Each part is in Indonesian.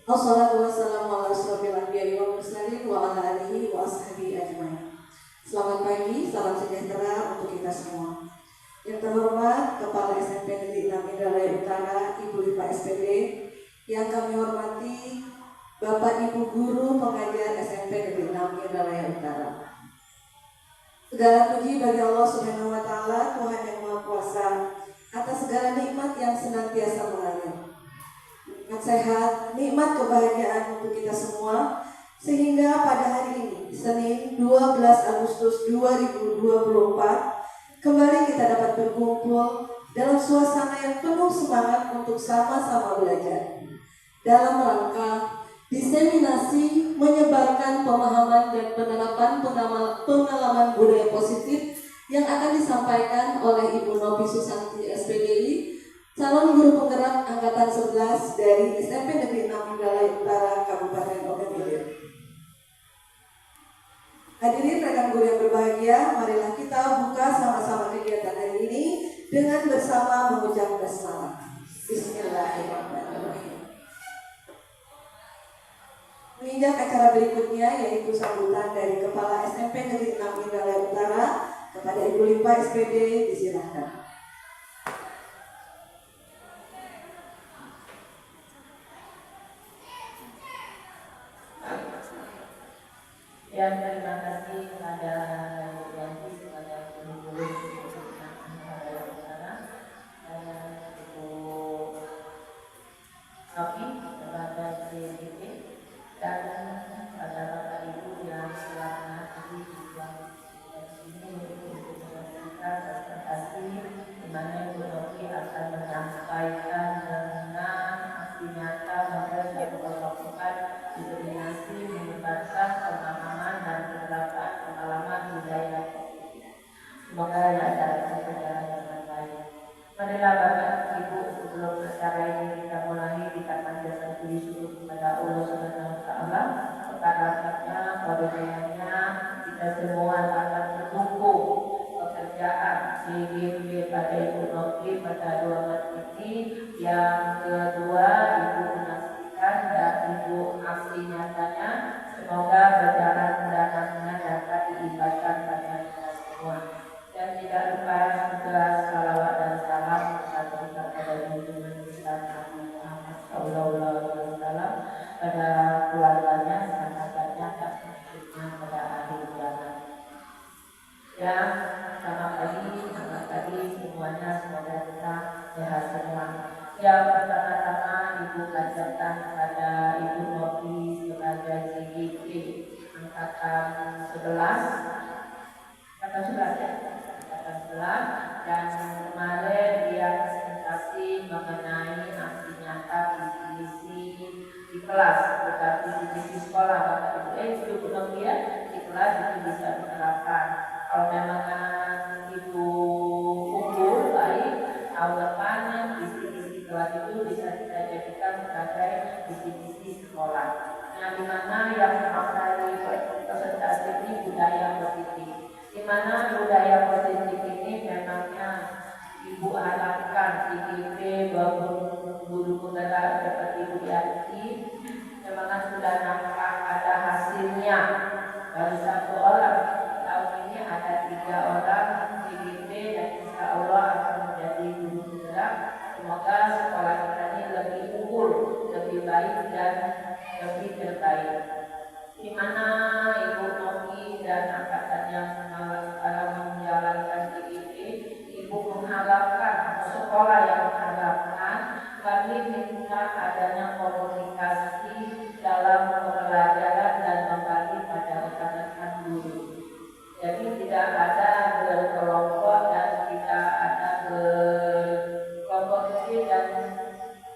Wassalatu wassalamu ala asyrofil anbiya'i wal mursalin wa ala alihi wa ashabihi ajmain. Selamat pagi, salam sejahtera untuk kita semua. Yang terhormat Kepala SMP Negeri 6 Indralaya Utara, Ibu Lipa SPD, yang kami hormati Bapak Ibu Guru Pengajar SMP Negeri 6 Indralaya Utara. Segala puji bagi Allah Subhanahu wa Ta'ala, Tuhan yang Maha Kuasa, atas segala nikmat yang senantiasa mengalir. Nikmat sehat, nikmat kebahagiaan untuk kita semua, sehingga pada hari ini, Senin 12 Agustus 2024, kembali kita dapat berkumpul dalam suasana yang penuh semangat untuk sama-sama belajar dalam rangka diseminasi menyebarkan pemahaman dan penerapan pengalaman budaya positif yang akan disampaikan oleh Ibu Novi Susanti SPDI, calon guru penggerak angkatan 11 dari SMP Negeri 6 Indralaya Utara, Kabupaten Ogan Ilir. Hadirin rekan guru yang berbahagia, marilah kita buka sama-sama kegiatan hari ini dengan bersama mengucap basmalah. Bismillahirrahmanirrahim. Menginjak acara berikutnya, yaitu sambutan dari Kepala SMP Negeri 6 Indralaya Utara kepada Ibu Lipa SPD, disilakan. Yang terima kasih kepada Yanti, kepada guru-guru Indralaya Utara, Ibu Novi, kepada CDP, dan kepada Bapak Ibu yang selama ini juga di sini untuk kita presentasi di mana Ibu Novi akan menyampaikan tentang aksi nyata model yang dilakukan diseminasi menyebarkan pemahaman dan penerapan pengalaman budaya. Semoga acara berjalan dengan baik. Marilah Bapak Ibu, sebelum acara ini kita mulai, kita panjatkan puji syukur kepada Allah Subhanahu wa Ta'ala, kepada karunia-Nya kita semua akan bertumbuh pekerjaan CGP pada Ibu Novi pada 2 Maret ini. Yang kedua, Ibu menyaksikan dan Ibu aksi nyatanya, semoga berjalan dan dapat diibatkan pada kita semua. Dan tidak lupa juga salawat dan salam kepada junjungan kita Nabi Muhammad SAW, pada keluarganya, sahabatnya, dan maksudnya pada akhir zaman. Yang selamat pagi semuanya, semoga kita sehat semua. Yang pertama-tama Ibu kajarkan kepada Ibu Novi sebagai CGP angkatan 11 dan kemarin dia presentasi mengenai aksi nyata visi di kelas, tetapi di sekolah Bapak Ibu Ibu Novi ya, di kelas itu bisa diterapkan. Kalau memang Ibu unggul baik, tahun depan visi kelas itu bisa kita jadikan sebagai visi sekolah. Yang dimana yang dari presentasi ini budaya positif, dimana budaya positif ini memangnya Ibu harapkan IGP guru penggerak seperti Ibu Yanti memang sudah nampak ada hasilnya. Baru 1 orang, tahun ini ada 3 orang IGP dan insya Allah akan menjadi guru penggerak. Semoga sekolah kita ini lebih unggul, lebih baik dan lebih terbaik. Di mana Ibu Novi dan angkatannya menjalankan IGP, Ibu mengharapkan sekolah yang mengharapkan kami minta adanya komunikasi dalam pembelajaran dan membagi pada rekan-rekan guru. Jadi tidak ada berkelompok dan tidak ada berkompetisi dan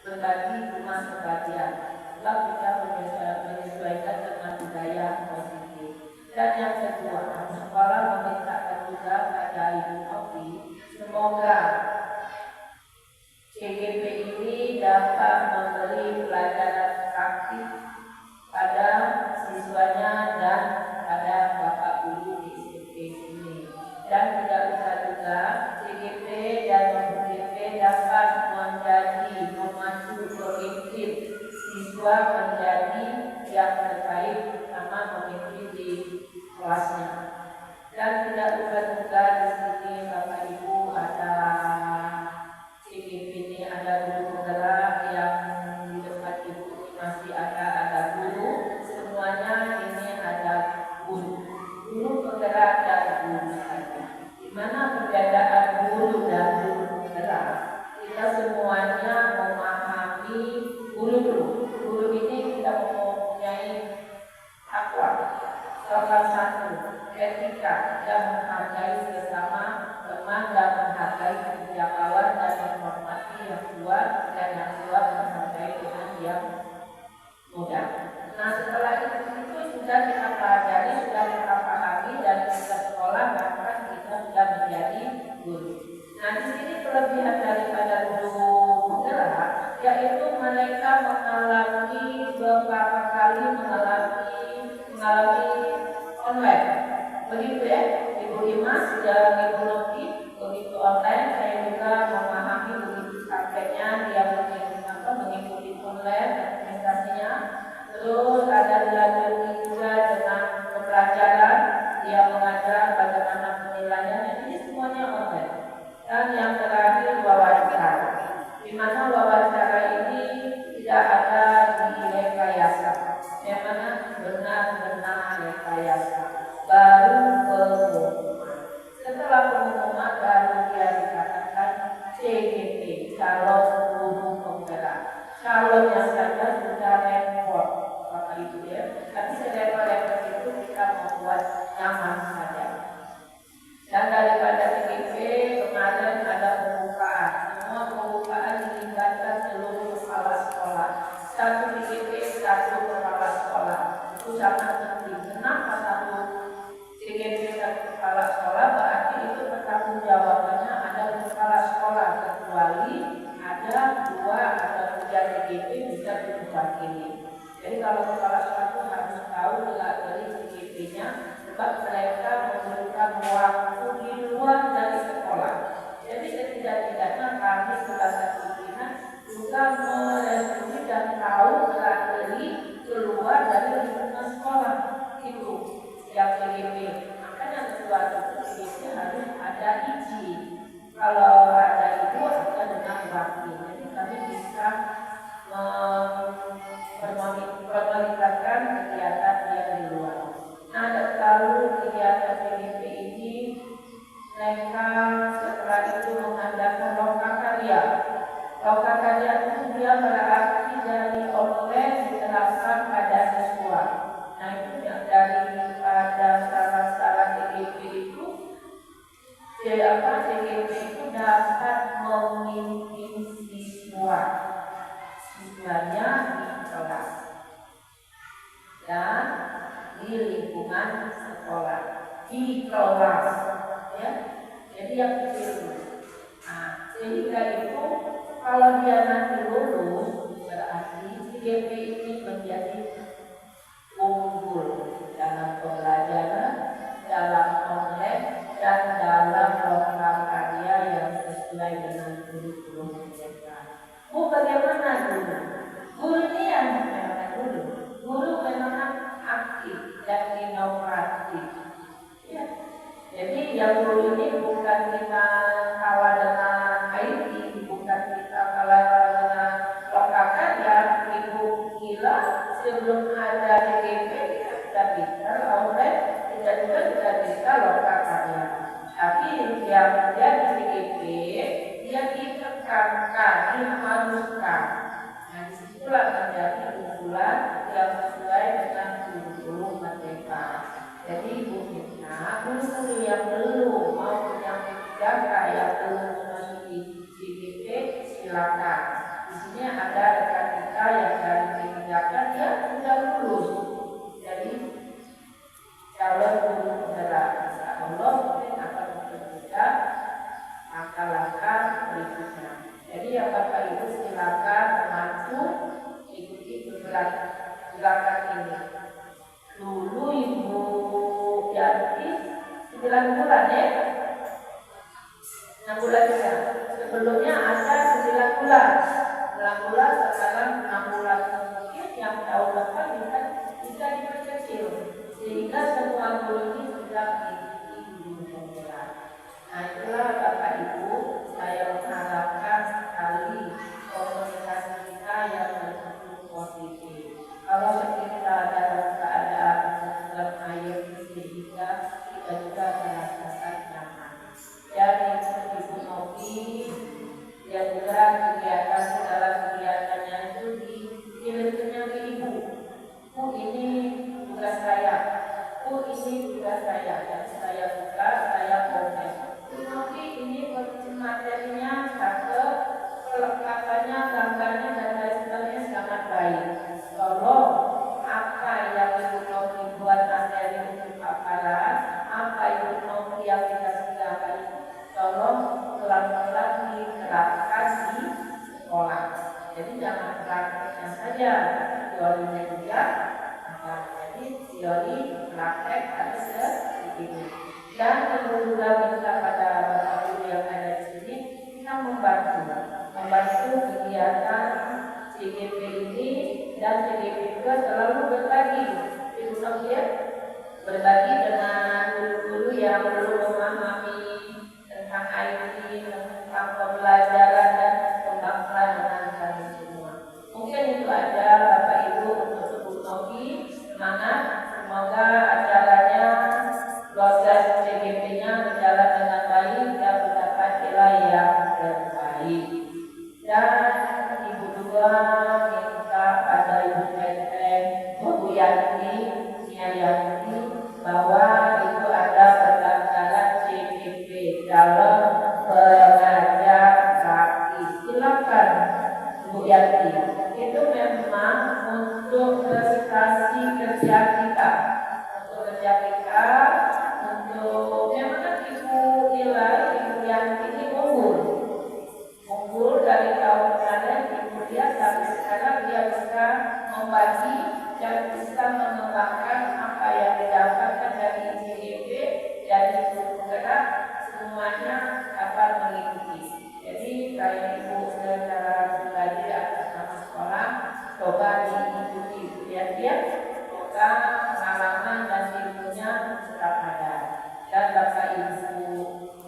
berbagi cuma sebagian. Sebab kita menyesuaikan dengan budaya positif. Dan yang kedua, sekolah memintakan juga pada Ibu Novi, semoga CGP ini dapat memberi pelajaran praktik pada siswanya dan pada Bapak Guru di SMP ini. Dan tidak lupa juga CGP dan CGP dapat menjadi memacu pemimpin siswa menjadi yang terbaik sama pemimpin di kelasnya. Dan tidak lupa juga di sini Bapak Ibu ada CGP ini, ada guru penggerak yang di dekat Ibu masih ada guru, semuanya ini ada guru penggerak dan guru saja. Di mana perbedaan guru dan guru penggerak? Kita semuanya memahami guru dulu. Guru ini kita mempunyai takwa, salah satu etika dan menghargai sesama teman dan menghargai kerja kawan dan menghormati yang tua dan yang tua menghargai dengan yang muda. Nah setelah itu sudah kita pelajari, sudah kita pahami dan kita sekolah bahkan kita sudah menjadi guru. Nah di sini kelebihan daripada guru penggerak yaitu mereka mengalami beberapa kali mengalami online. Begitu ya, Ibu Imas sudah minggu lebih begitu online, saya juga memahami begitu sampainya dia mengikuti online administrasinya. Terus ada dilanjutkan juga dengan pembelajaran, dia mengajar bagaimana penilaian, ini semuanya online. Dan yang terakhir wawancara, di mana wawancara ini tidak ada direkayasa, memang benar-benar rekayasa. Baru pengumuman. Setelah pengumuman baru dia dikatakan CGP, calon guru penggerak. Calonnya saja sudah repot, Bapak Ibu ya. Tapi serepot-repot itu kita membuat nyaman saja. Dan daripada CGP kemarin ada pembukaan. Semua pembukaan dilibatkan seluruh kepala sekolah. Satu CGP, satu kepala sekolah. Itu sangat penting. Kenapa satu CGP satu kepala sekolah? Berarti itu bertanggung jawabannya ada kepala sekolah, kecuali ada 2 atau 3 CGP bisa diwakili. Jadi kalau kepala sekolah itu harus tahu dari CGP-nya, sebab mereka memberikan waktu di luar dari sekolah. Jadi setidak-tidaknya kami sebagai pimpinan juga merevisi dan tahu strategi keluar dari lingkungan sekolah itu yang CGP. Makanya sesuatu CGP harus ada izin. Kalau ada itu ada dengan wakil. Jadi kami bisa memonitorkan kegiatan yang di luar. Nah, lalu kegiatan CGP ini mereka setelah itu mengadakan lokakarya. Lokakarya itu dia berarti dari online diterapkan pada siswa. Nah itu daripada salah-salah CGP itu CGP itu dapat memimpin siswanya di kelas dan di lingkungan sekolah, di kelas ya. Jadi yang kecil. Nah, sehingga itu kalau dia nanti lulus berarti CGP ini menjadi unggul dalam pembelajaran, dalam online dan dalam program karya yang sesuai dengan kurikulum mereka. Bu, bagaimana guru? Guru ini yang memang guru memang aktif dan inovatif. Ya. Jadi yang guru ini bukan kita kalah dengan IT, bukan kita kalah dengan lokakan ya. Ibu gila sebelum ada CGP kita sudah bisa online, kita juga sudah bisa lokakan ya. Tapi yang dia di CGP dia ditekankan, diharuskan. Nah disitulah menjadi unggulan yang sesuai dengan kurikulum merdeka. Jadi ibu kita, guru yang belum mau yang ketiga yang belum memasuki CGP silakan. Di sini ada rekan kita yang dari kebijakan dia sudah lulus. Jadi calon guru penggerak, insya Allah mungkin akan bekerja langkah-langkah berikutnya. Jadi ya Bapak Ibu silakan maju ikuti gerakan ini. Dulu Ibu Yanti 9 bulan ya, 6 bulan ya. Sebelumnya ada 9 bulan, sekarang 6 bulan. saja teorinya juga. Jadi teori praktek harus seperti. Dan kedua minta pada Bapak Ibu yang ada di sini, kita membantu kegiatan CGP ini, dan CGP juga selalu berbagi, berbagi dengan guru-guru yang belum memahami tentang IT, tentang pembelajaran dan pembelajaran kami semua. Mungkin itu aja Bapak Ibu untuk Bu Novi, semangat, semoga acaranya, proses CGP-nya berjalan dengan baik dan mendapat nilai yang terbaik. Dan Ibu juga minta pada Ibu Teteh, Bu Yanti, bahwa itu ada pendaftaran CGP dalam pengajar kaki. Silakan Bu Yanti. Itu memang untuk prestasi kerja kita, untuk memang Ibu nilai Ibu Yanti ini unggul dari tahun kemarin. Ibu lihat sampai sekarang dia bisa membagi dan bisa mengembangkan apa yang didapatkan dari CGP, dari gerak, semuanya akan mengikuti. Jadi kalau Ibu secara pribadi atas nama sekolah, coba diikuti dia, semoga pengalaman dan ilmunya tetap ada. Dan Bapak Ibu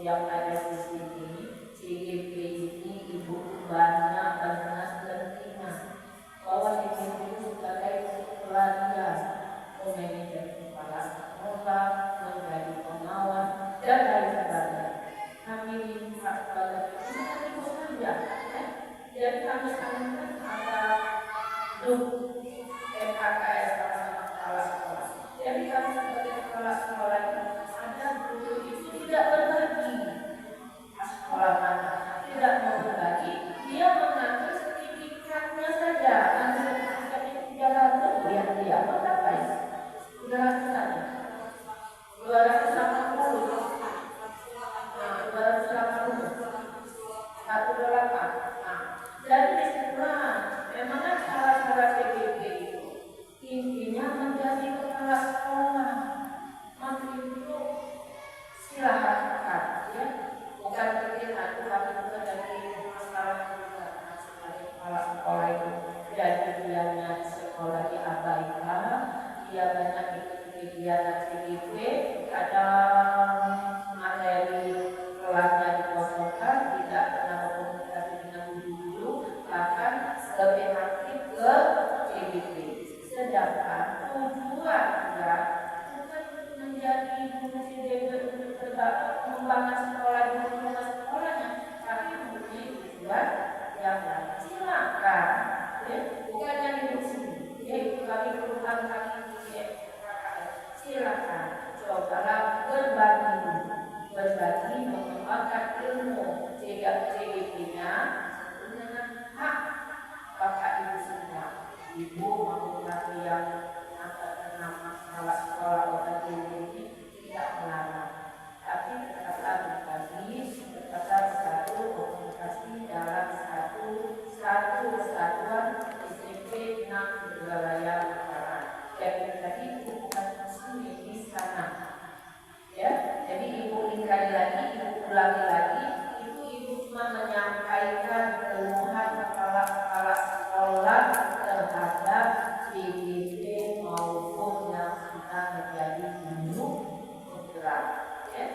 yang ada di sini, CGP ini Ibu banyak terima bahwa CGP itu sebagai pelatihan manajer kepala sekolah, menjadi pengawas, dan lain sebagainya. Kami minta kepada Ibu saja, jadi kami sampaikan ada grup MKKS sama kepala sekolah. Jadi kami sebagai kepala sekolah ada guru itu tidak berbagi sekolah mana, tidak mau berbagi, dia mengambil sertifikatnya saja, ambil sertifikat itu jalan dia berapa ya? 200-an, 280, 280, 128. Jadi disitulah memang cara-cara CGP itu intinya menjadi kepala sekolah. Maka itu silahkan ya, bukan pikir aku kami juga dari masalah juga sebagai kepala sekolah itu. Jadi dianya sekolah diabaikan, dia banyak ikut kegiatan CGP, ada materi kelasnya dikosongkan, tidak pernah berkomunikasi dengan guru-guru, bahkan lebih aktif ke CGP. Sedangkan tujuannya bukan menjadi guru CGP untuk membangun sekolah di rumah sekolahnya, tapi mempunyai tujuan yang lain. Silakan, ya, bukan yang di sini. Yaitu kami perubahan kami silakan cobalah berbagi mengembangkan ilmu CGP-nya dengan hak Bapak Ibu semua. Ibu maupun yang atas nama kepala sekolah Kota ini tidak melarang, tapi tetaplah berbagi, tetaplah bersatu komunikasi dalam satu kesatuan SMP Enam Wilayah Utara. Jadi tadi Ibu bukan muslim di sana, ya. Jadi Ibu ingkari lagi, Ibu ulangi lagi, itu Ibu cuma menyampaikan keluhan kepala-kepala sekolah terhadap CGP maupun yang sudah menjadi guru bergerak, ya.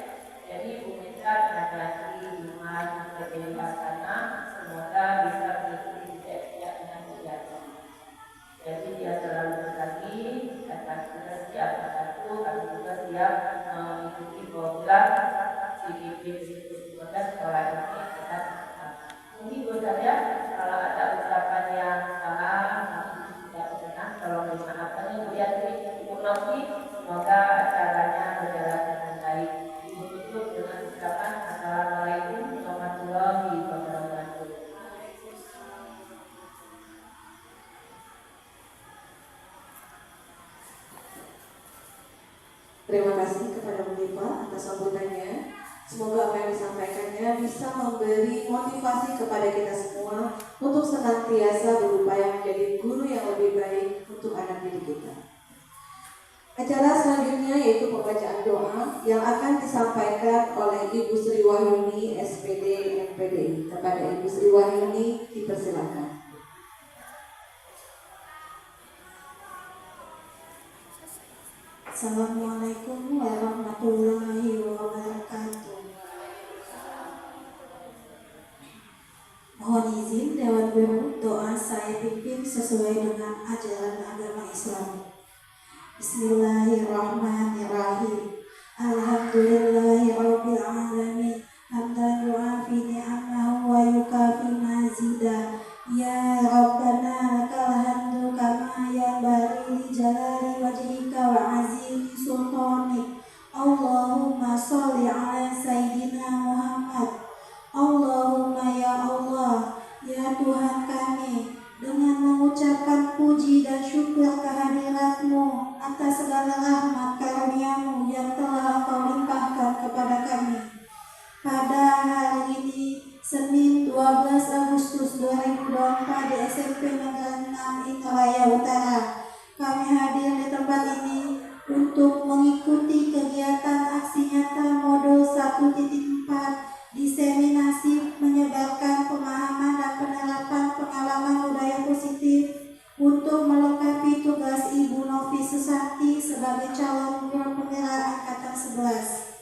Jadi Ibu minta hati-hati dengan kebebasannya, semoga bisa mengikuti tidak dengan kegiatan. Jadi dia selalu berbagi, akan kita siap satu, kami juga siap mengikuti program CGP semoga sekolah ini akan. Mungkin buat saya kalau ada ucapan yang salah, tidak berkenan, tolong dimaafkan. Bu Yanti, Ibu Novi, semoga acaranya berjalan dengan baik. Ibu tutup dengan ucapan Assalamualaikum warahmatullahi wabarakatuh. Terima kasih kepada Bu Diva atas sambutannya. Semoga apa yang disampaikannya bisa memberi motivasi kepada kita semua untuk senantiasa berupaya menjadi guru yang kita. Acara selanjutnya yaitu pembacaan doa yang akan disampaikan oleh Ibu Sri Wahyuni SPD MPDI. Kepada Ibu Sri Wahyuni dipersilakan. Assalamualaikum warahmatullahi wabarakatuh. Mohon izin Dewan Guru, doa saya pimpin sesuai dengan ajaran agama Islam. Bismillahirrahmanirrahim. Alhamdulillahirabbil alamin. Hamdan yu'afi ni'amahu wa yukafi mazidah. Ya Rabbana lakal hamdu kama yanbaghi li jalali wajhika wa azimi sultanik. Allahumma sholli ala sayyidina Muhammad. Allahumma ya Allah, ya Tuhan kami, dengan mengucapkan puji dan syukur kehadirat-Mu atas segala rahmat karunia-Mu yang telah Engkau limpahkan kepada kami. Pada hari ini, Senin 12 Agustus 2024 di SMP Negeri 6 Indralaya Utara, kami hadir di tempat ini untuk mengikuti kegiatan aksi nyata modul 1.4 diseminasi menyebarkan pemahaman dan penerapan pengalaman budaya positif untuk melengkapi tugas Ibu Novi Susanti sebagai calon guru penggerak angkatan 11.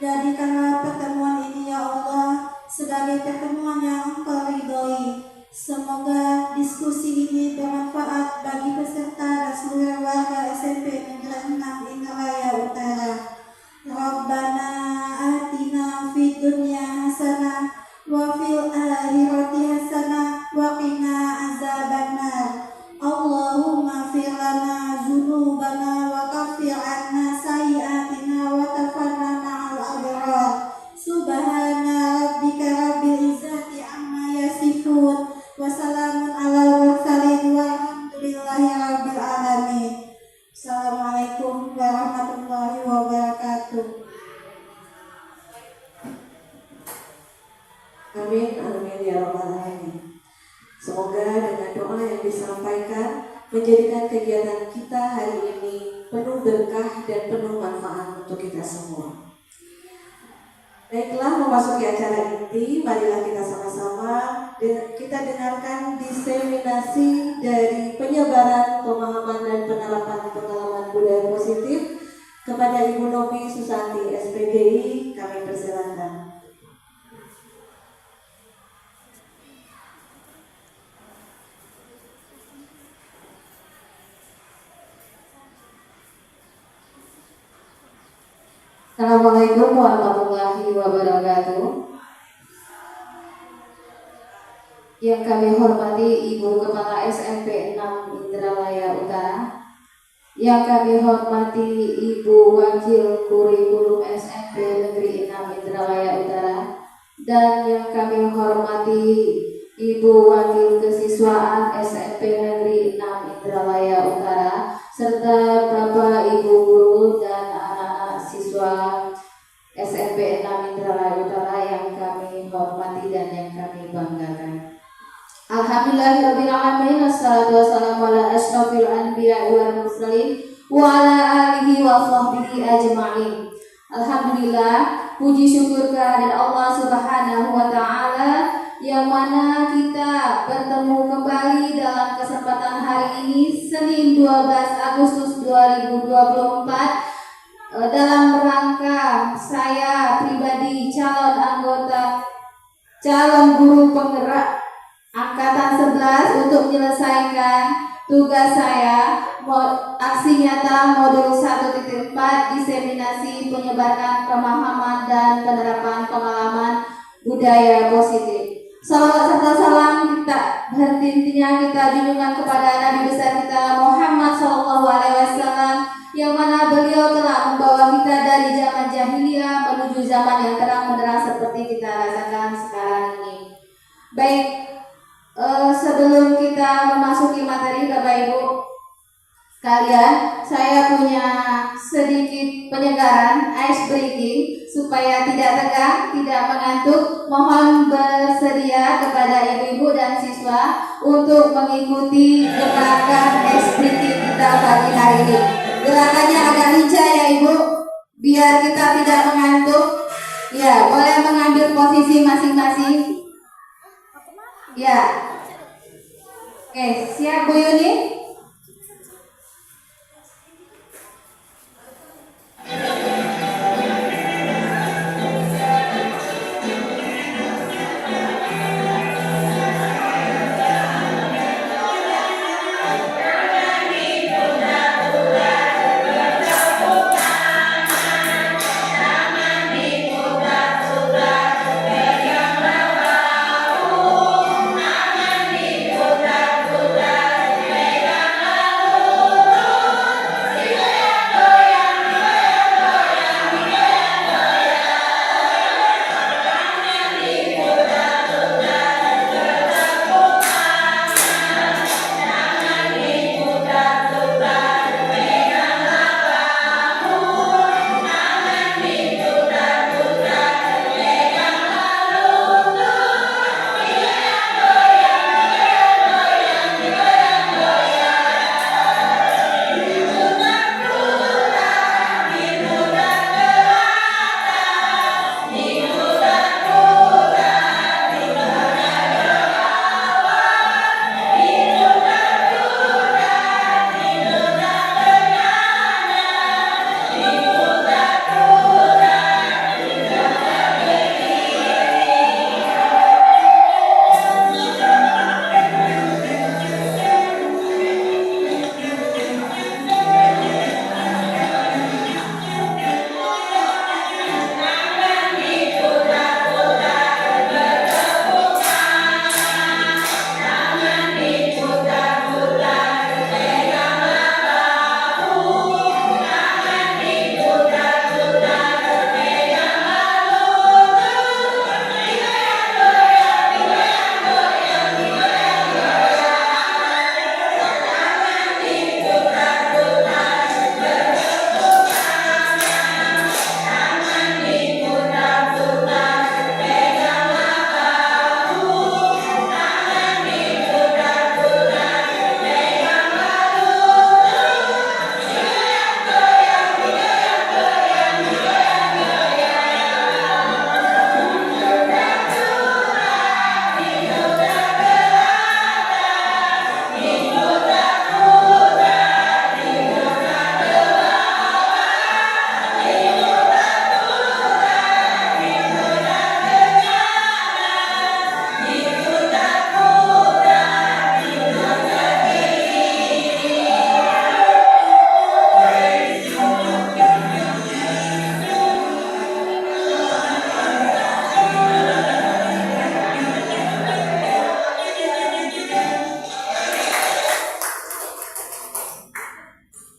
Jadikanlah pertemuan ini ya Allah sebagai pertemuan yang Engkau ridhoi. Semoga diskusi ini bermanfaat bagi peserta dan seluruh warga SMP Negeri 6 Indralaya Utara. Rabbana atina fid dunya hasanah wa fil akhirati hasanah wa qina azabannar. Allahumma fir lana dzunubana wa kaffir 'anna sayyi'atina wa tawaffana ma'al abrar. Subhana rabbika rabbil izzati amma yasifun wa salamun 'alal mursalin walhamdulillahi rabbil alamin. Assalamualaikum warahmatullahi wabarakatuh. Amin, amin ya rabbal alamin. Semoga dengan doa yang disampaikan menjadikan kegiatan kita hari ini penuh berkah dan penuh manfaat untuk kita semua. Baiklah, memasuki acara inti, marilah kita sama-sama kita dengarkan diseminasi dari penyebaran pemahaman dan penerapan pengalaman budaya positif kepada Ibu Novi Susanti SPDI. Kami persilakan. Assalamualaikum warahmatullahi wabarakatuh. Yang kami hormati Ibu Kepala SMP 6 Indralaya Utara, yang kami hormati Ibu Wakil Kurikulum SMP Negeri 6 Indralaya Utara, dan yang kami hormati Ibu Wakil Kesiswaan SMP Negeri 6 Indralaya Utara, serta Bapak Ibu Guru dan anak-anak siswa SMP 6 Indralaya Utara yang kami hormati dan yang kami banggakan. Alhamdulillahirabbil alamin, wassalatu wassalamu ala asyrofil anbiya'i wal mursalin wa ala alihi wa sahbihi ajma'in. Alhamdulillah, puji syukur kehadirat Allah Subhanahu wa taala yang mana kita bertemu kembali dalam kesempatan hari ini Senin 12 Agustus 2024 dalam rangka saya pribadi calon guru penggerak angkatan 11 untuk menyelesaikan tugas saya aksi nyata modul 1.4 diseminasi penyebarkan pemahaman dan penerapan pengalaman budaya positif. Salawat serta salam kita henti-hentinya kita junjungkan kepada Nabi besar kita Muhammad SAW, yang mana beliau telah membawa kita dari zaman jahiliyah menuju zaman yang terang benderang seperti kita rasakan sekarang ini. Baik, sebelum kita memasuki materi Bapak Ibu sekalian, saya punya sedikit penyegaran, ice breaking, supaya tidak tegang, tidak mengantuk. Mohon bersedia kepada ibu-ibu dan siswa untuk mengikuti gerakan ice breaking kita pagi hari ini. Gerakannya agak lincah ya Ibu, biar kita tidak mengantuk. Ya, boleh mengambil posisi masing-masing. Ya. Oke, siap Bu Yuni?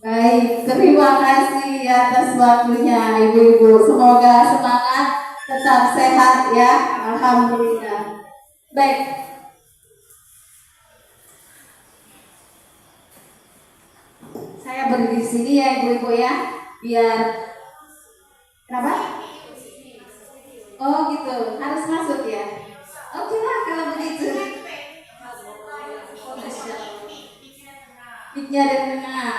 Baik, terima kasih atas waktunya Ibu-ibu. Semoga semangat, tetap sehat ya. Alhamdulillah. Baik. Saya berdiri di sini ya Ibu-ibu ya, biar kenapa? Oh gitu, harus masuk ya. Oke lah kalau begitu. Piknya dan tengah.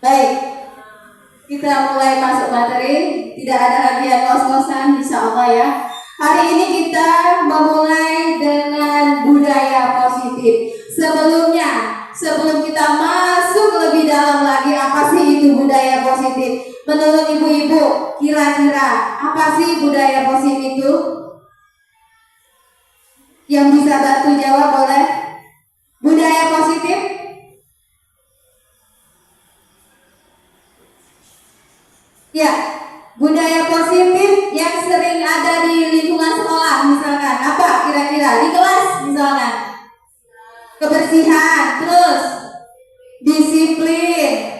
Baik, kita mulai masuk materi. Tidak ada lagi yang ngos-ngosan, insya Allah ya. Hari ini kita memulai dengan budaya positif. Sebelum kita masuk lebih dalam lagi, apa sih itu budaya positif? Menurut ibu-ibu, kira-kira apa sih budaya positif itu? Yang bisa bantu jawab boleh? Budaya positif? Ya, budaya positif yang sering ada di lingkungan sekolah misalkan. Apa kira-kira? Di kelas misalnya. Kebersihan, terus disiplin.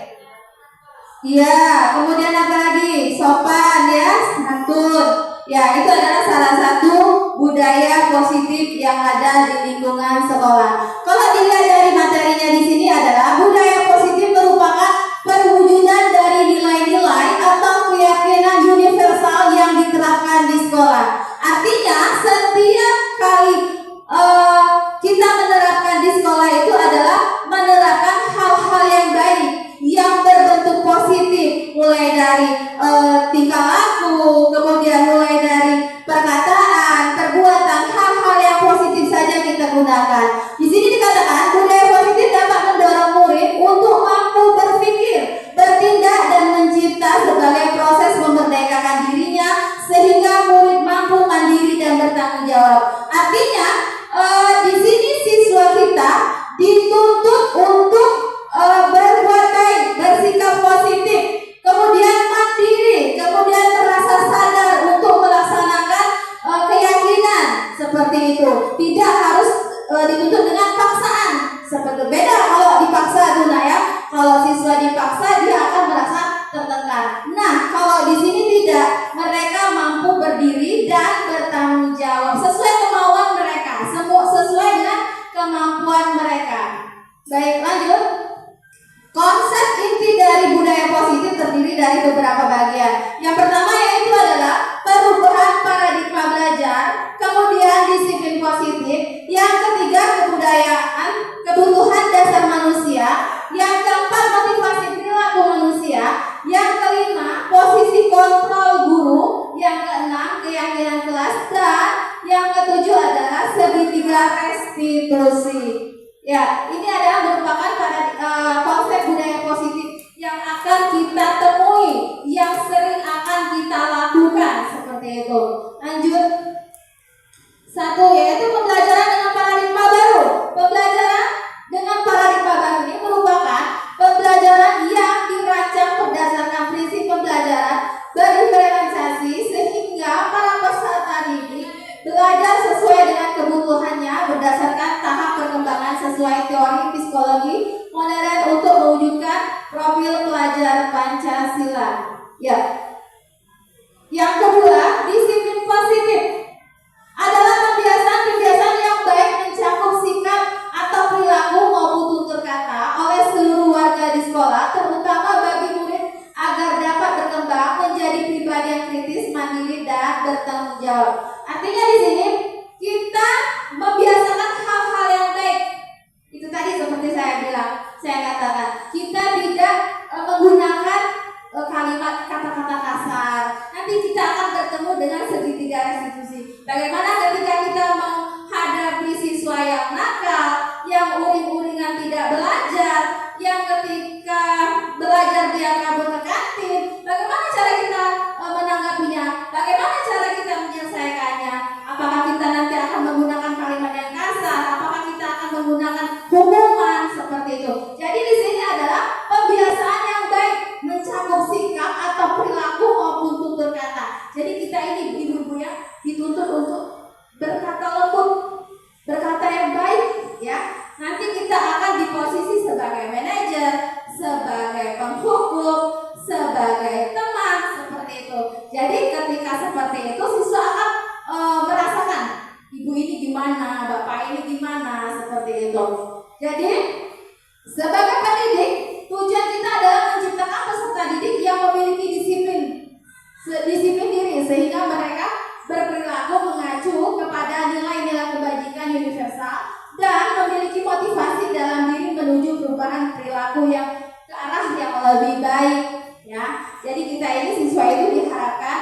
Ya, kemudian apa lagi? Sopan ya, santun. Ya, itu adalah salah satu budaya positif yang ada di lingkungan sekolah. Kalau dilihat dari materinya di sini adalah budaya positif merupakan perwujudan dari nilai-nilai atau keyakinan universal yang diterapkan di sekolah. Artinya, setiap Di sini siswa kita dituntut untuk berbuat baik, bersikap positif, kemudian mandiri, kemudian merasa sadar untuk melaksanakan keyakinan seperti itu. Tidak harus dituntut dengan paksaan. Seperti beda kalau dipaksa Duna ya. Kalau siswa dipaksa dia akan merasa tertekan. Nah, kalau di sini tidak, mereka mampu berdiri dan bertanggung jawab sesuai kemauan mereka, sesuai dengan kemampuan mereka. Baik, lanjut. Konsep inti dari budaya positif terdiri dari beberapa bagian. Yang pertama yaitu adalah perubahan paradigma belajar, kemudian disiplin positif, yang ketiga kebudayaan, kebutuhan dasar manusia, yang keempat motivasi perilaku manusia, yang kelima posisi kontrol guru, yang keenam keyakinan kelas, dan yang ketujuh adalah segitiga restitusi. Ya, ini adalah merupakan konsep budaya positif yang akan kita temui, yang sering akan kita lakukan seperti itu. Lanjut. Satu yaitu pembelajaran dengan paradigma baru. Pembelajaran dengan paradigma baru ini merupakan pembelajaran yang dirancang berdasarkan prinsip pembelajaran berdiferensiasi sehingga para peserta didik belajar sesuai dengan kebutuhannya berdasarkan tahap perkembangan sesuai teori psikologi modern untuk mewujudkan profil pelajar Pancasila. Ya. Yang kedua, disiplin positif adalah kebiasaan-kebiasaan yang baik mencakup sikap atau perilaku maupun tutur kata oleh seluruh warga di sekolah, terutama bagi murid agar dapat berkembang menjadi pribadi yang kritis, mandiri, dan bertanggung jawab. Artinya di sini kita membiasakan hal-hal yang baik. Itu tadi seperti saya katakan, kita tidak menggunakan kalimat kata-kata kasar. Nanti kita akan bertemu dengan segitiga restitusi. Bagaimana ketika kita menghadapi siswa yang nakal, yang uring-uringan tidak belajar, yang ketika belajar dia kabur ke kantin, bagaimana cara kita menanggapinya? Bagaimana cara kita menyelesaikannya? Apakah kita nanti akan menggunakan kalimat yang kasar? Apakah kita akan menggunakan hukuman seperti itu? Jadi di sini adalah pembiasaan yang baik mencakup sikap atau perilaku maupun tutur kata. Jadi kita ini ibu-ibu ya dituntut untuk berkata lembut, berkata yang baik ya. Nanti kita akan di posisi sebagai manajer, sebagai penghukum, sebagai teman seperti itu. Jadi ketika seperti itu siswa akan merasakan ibu ini gimana, bapak ini gimana seperti itu. Jadi sebagai pendidik tujuan kita adalah menciptakan peserta didik yang memiliki disiplin diri sehingga mereka berperilaku mengacu kepada nilai-nilai kebajikan universal dan memiliki motivasi dalam diri menuju perubahan perilaku yang ke arah yang lebih baik ya. Jadi kita ini siswa itu diharapkan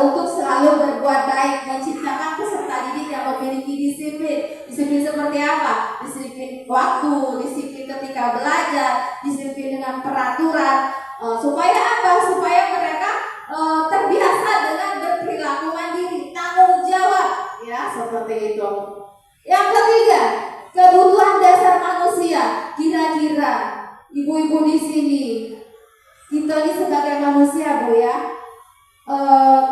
untuk selalu berbuat baik, menciptakan peserta didik yang memiliki disiplin. Disiplin seperti apa? Disiplin waktu, disiplin ketika belajar, disiplin dengan peraturan. Supaya apa? Supaya mereka terbiasa dengan berperilaku mandiri, tanggung jawab, ya seperti itu. Yang ketiga, kebutuhan dasar manusia. Kira-kira ibu-ibu di sini, kita ini sebagai manusia bu ya,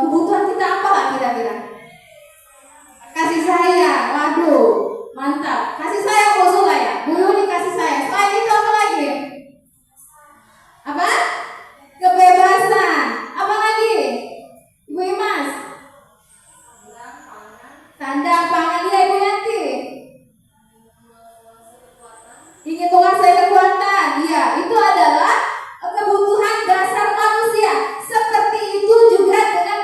kebutuhan kita apa lah kira-kira? Kasih sayang, waduh, mantap. Kasih sayang Bu Sula ya, Bu Yuni kasih sayang. Selain itu apa lagi? Apa? Kebebasan. Apa lagi? Ibu Imas? Tanda pangan dia Ibu Yanti. Ingin menguasai kekuatan. Iya, itu adalah kebutuhan dasar manusia. Seperti itu juga dengan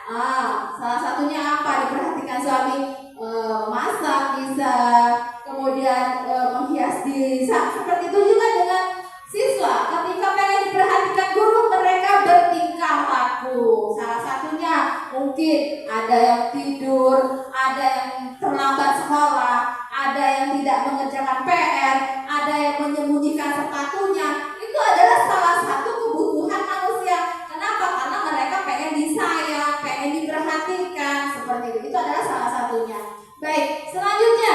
Salah satunya apa? Diperhatikan suami, masak bisa, kemudian menghias diri. Seperti itu juga dengan siswa. Ketika pengen diperhatikan guru, mereka bertingkah laku. Salah satunya mungkin ada yang tidur, ada yang terlambat sekolah, ada yang tidak mengerjakan PR, ada yang menyembunyikan sepatunya. Itu adalah salah satu kebutuhan manusia. Kenapa? Karena mereka pengen disayang, pengen diperhatikan, seperti itu. Itu adalah salah satunya. Baik, selanjutnya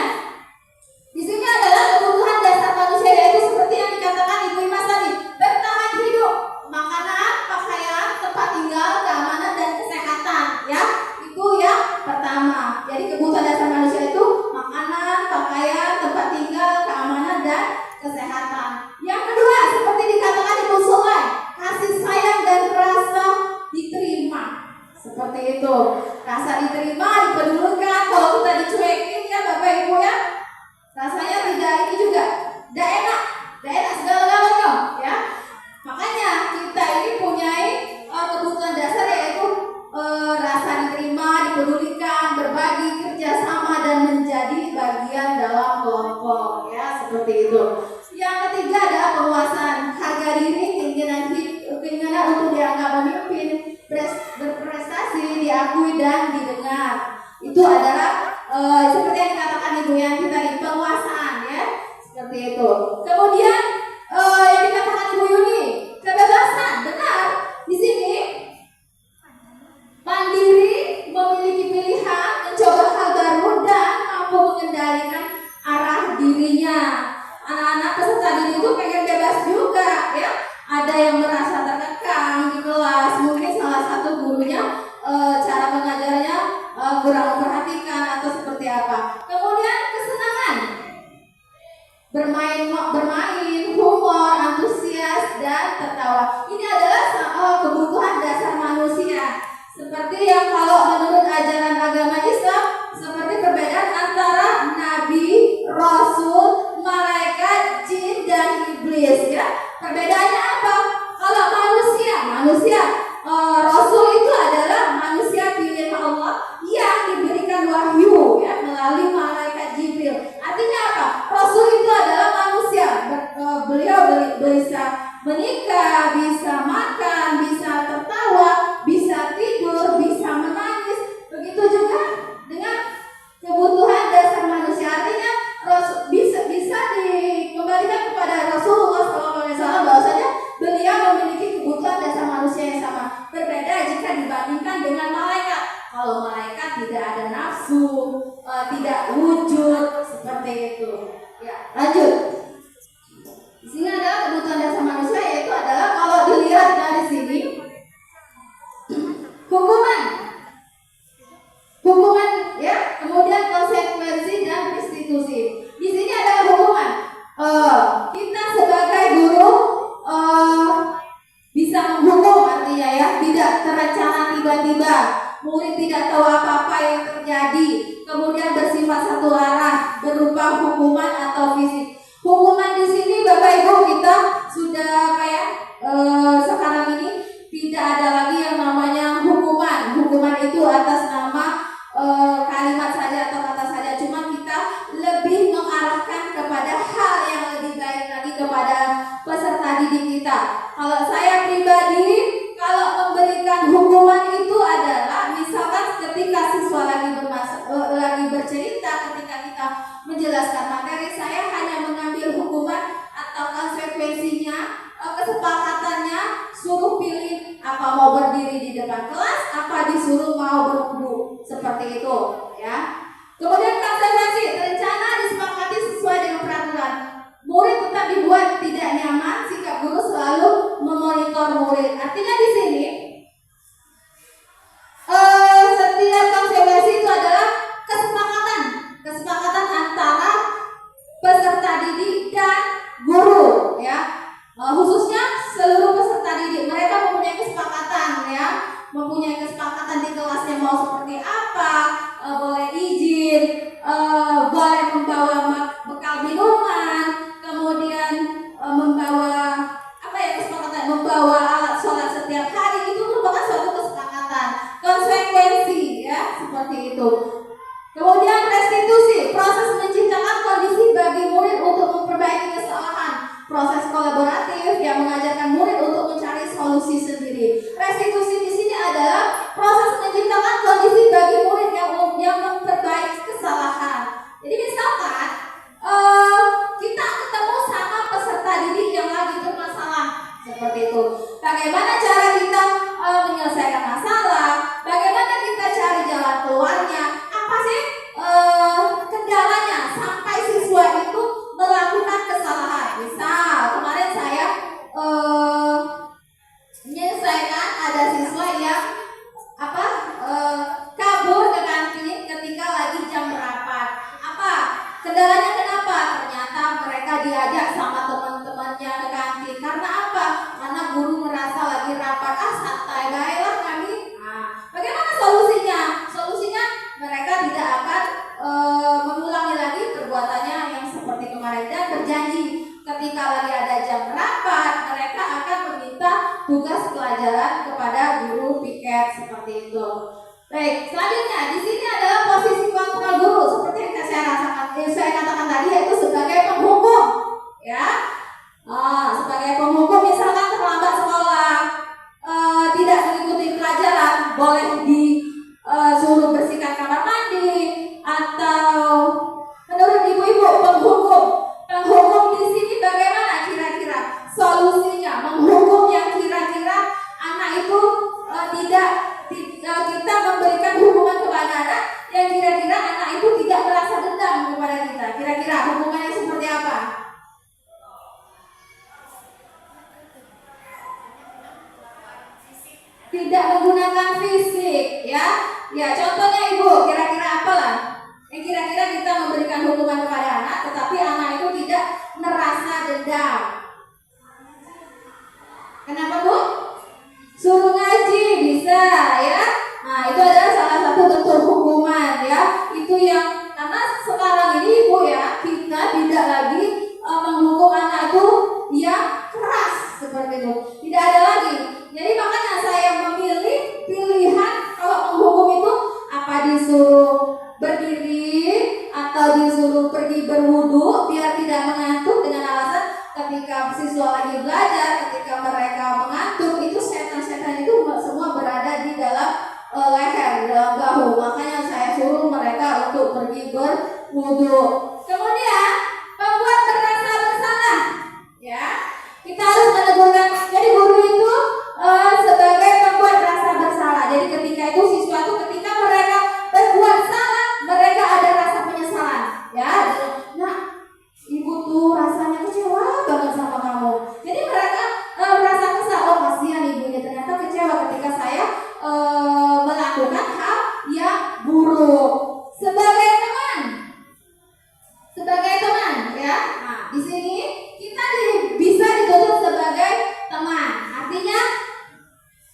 di sini adalah kebutuhan dasar manusia, yaitu seperti yang dikatakan Ibu Imas tadi, bertahan hidup, makanan, pakaian, tempat tinggal, keamanan dan kesehatan. Ya, itu yang pertama. Jadi kebutuhan dasar manusia itu makanan, pakaian, tempat tinggal, keamanan dan kesehatan. Yang kedua, seperti dikatakan Ibu Sulai, kasih sayang dan rasa diterima. Seperti itu, rasa diterima, dipedulikan. Kalau kita dicuekin ya Bapak Ibu ya, rasanya tidak ini juga, tidak enak segala-galanya ya. Makanya kita ini punyai kebutuhan dasar, yaitu rasa diterima, dipedulikan, berbagi, kerjasama dan menjadi bagian dalam kelompok ya, seperti itu. Yang ketiga adalah penguasaan harga diri, keinginan untuk dianggap memimpin, berprestasi, diakui dan didengar. Itu adalah seperti yang dikatakan Ibu Yanti tadi, penguasaan ya, seperti itu. Kemudian yang dikatakan Ibu Yuni, kebebasan, benar. Di sini mandiri, memiliki pilihan, mencoba hal baru dan mampu mengendalikan arah dirinya. Anak-anak peserta didik itu pengen bebas juga ya. Ada yang merasa terkekang di kelas, mungkin salah satu gurunya cara mengajarnya kurang memperhatikan atau seperti apa. Kemudian kesenangan, bermain, humor, antusias dan tertawa. Ini adalah kebutuhan dasar manusia. Seperti yang kalau menurut ajaran agama Islam, seperti perbedaan antara nabi, rasul, malaikat, jin dan iblis ya. Perbedaannya apa? Kalau manusia rasul itu adalah manusia pilihan Allah yang diberikan wahyu ya melalui malaikat Jibril. Artinya apa? Rasul itu adalah manusia. Beliau bisa menikah, bisa makan, bisa tertawa, bisa tidur, bisa menangis. Begitu juga dengan kebutuhan dasar manusia. Artinya bisa dikembalikan kepada Rasulullah SAW bahwasanya beliau memiliki kebutuhan dasar manusia yang sama. Berbeda jika dibandingkan dengan malaikat. Kalau malaikat tidak ada nafsu, tidak wujud seperti itu. Ya, lanjut. Di sini adalah kebutuhan dasar manusia, yaitu adalah kalau dilihat dari sini hukuman ya, kemudian konsekuensi dan restitusi. Di sini adalah hukuman. Kita sebagai guru bisa menghukum, artinya ya, tidak terencana tiba-tiba. Murid tidak tahu apa-apa yang terjadi, kemudian bersifat satu arah berupa hukuman atau fisik. Hukuman di sini Bapak Ibu kita sudah sekarang ini tidak ada lagi yang namanya hukuman. Hukuman itu atas nama kalimat saja atau kata saja. Cuma kita lebih mengarahkan kepada hal yang lebih baik lagi kepada peserta didik kita. Kalau saya pribadi, kalau memberikan hukuman itu adalah misalkan ketika siswa lagi bercerita, ketika kita menjelaskan materi, saya hanya mengambil hukuman atau konsekuensinya, kesepakatannya, suruh pilih apa mau berdiri di depan kelas, apa disuruh mau berwudu, seperti itu ya. Kemudian konsekuensi, rencana disepakati sesuai dengan peraturan. Murid tetap dibuat tidak nyaman, sikap guru selalu memonitor murid. Artinya di sini setiap konsekuensi itu adalah kesepakatan antara peserta didik dan guru ya. Khususnya seluruh peserta didik, mereka mempunyai kesepakatan di kelasnya mau seperti apa, boleh izin, boleh membawa bekal minuman, kemudian membawa alat sholat setiap hari. Itu seperti itu. Kemudian restitusi, proses menciptakan kondisi bagi murid untuk memperbaiki kesalahan. Proses kolaboratif yang mengajarkan murid untuk mencari solusi sendiri. Restitusi di sini adalah proses menciptakan kondisi bagi murid yang memperbaiki kesalahan. Jadi misalkan kita ketemu sama peserta didik yang lagi bermasalah seperti itu. Bagaimana cara kita menyelesaikan masalah? Bagaimana kita cari jalan keluarnya? Apa sih kendalanya sampai siswa itu melakukan kesalahan? Misal kemarin saya menyelesaikan ada siswa yang kabur ke kantin ketika lagi jam rapat. Apa kendalanya? Kenapa? Ternyata mereka diajak sama teman-temannya ke kantin. Karena apa? Karena guru merasa lagi rapat, santai baiklah kami. Bagaimana solusinya? Solusinya mereka tidak akan mengulangi lagi perbuatannya yang seperti kemarin dan berjanji ketika lagi ada jam rapat mereka akan meminta tugas pelajaran kepada guru piket seperti itu. Baik, selanjutnya di sini adalah posisi kontrol guru seperti yang saya katakan tadi, yaitu sebagai penghukum, ya. Sebagai penghukum, misalkan terlambat sekolah, tidak mengikuti pelajaran, boleh disuruh bersihkan kamar mandi, atau menurut ibu-ibu penghukum di sini bagaimana kira-kira solusinya? Menghukum yang kira-kira anak itu kita memberikan hukuman kepada anak yang kira-kira anak itu tidak merasa dendam kepada kita. Kira-kira hukumannya seperti apa? Tidak menggunakan fisik, ya. Ya, contohnya ibu, kira-kira apalah? Yang kira-kira kita memberikan hukuman kepada anak, tetapi anak itu tidak merasa dendam. Kenapa, Bu? Suruh ngaji bisa, ya. Nah, itu adalah salah satu bentuk hukuman, ya. Itu yang karena sekarang ini ibu, ya, kita tidak lagi menghukum anak itu yang keras seperti itu. Tidak ada lagi. Jadi makanya saya memilih pilihan kalau menghukum itu apa disuruh berdiri atau disuruh pergi berwudu biar tidak mengantuk dengan alasan ketika siswa lagi belajar, ketika mereka mengantuk itu setan-setan itu semua berada di dalam leher, di dalam bahu. Makanya saya suruh mereka untuk pergi berwudu. Kemudian membuat merasa bersalah, ya. Kita harus menegurkan. Jadi guru itu sebagai pembuat rasa bersalah. Jadi ketika itu siswa itu ketika mereka berbuat salah, mereka ada rasa penyesalan, ya. Nah, ibu tuh rasanya kecewa banget sama kamu. Jadi mereka merasa kesal, oh kasihan ibunya ternyata kecewa ketika saya melakukan hal yang buruk. Sebagai teman, ya. Nah, di sini kita bisa dituntut sebagai teman. Artinya,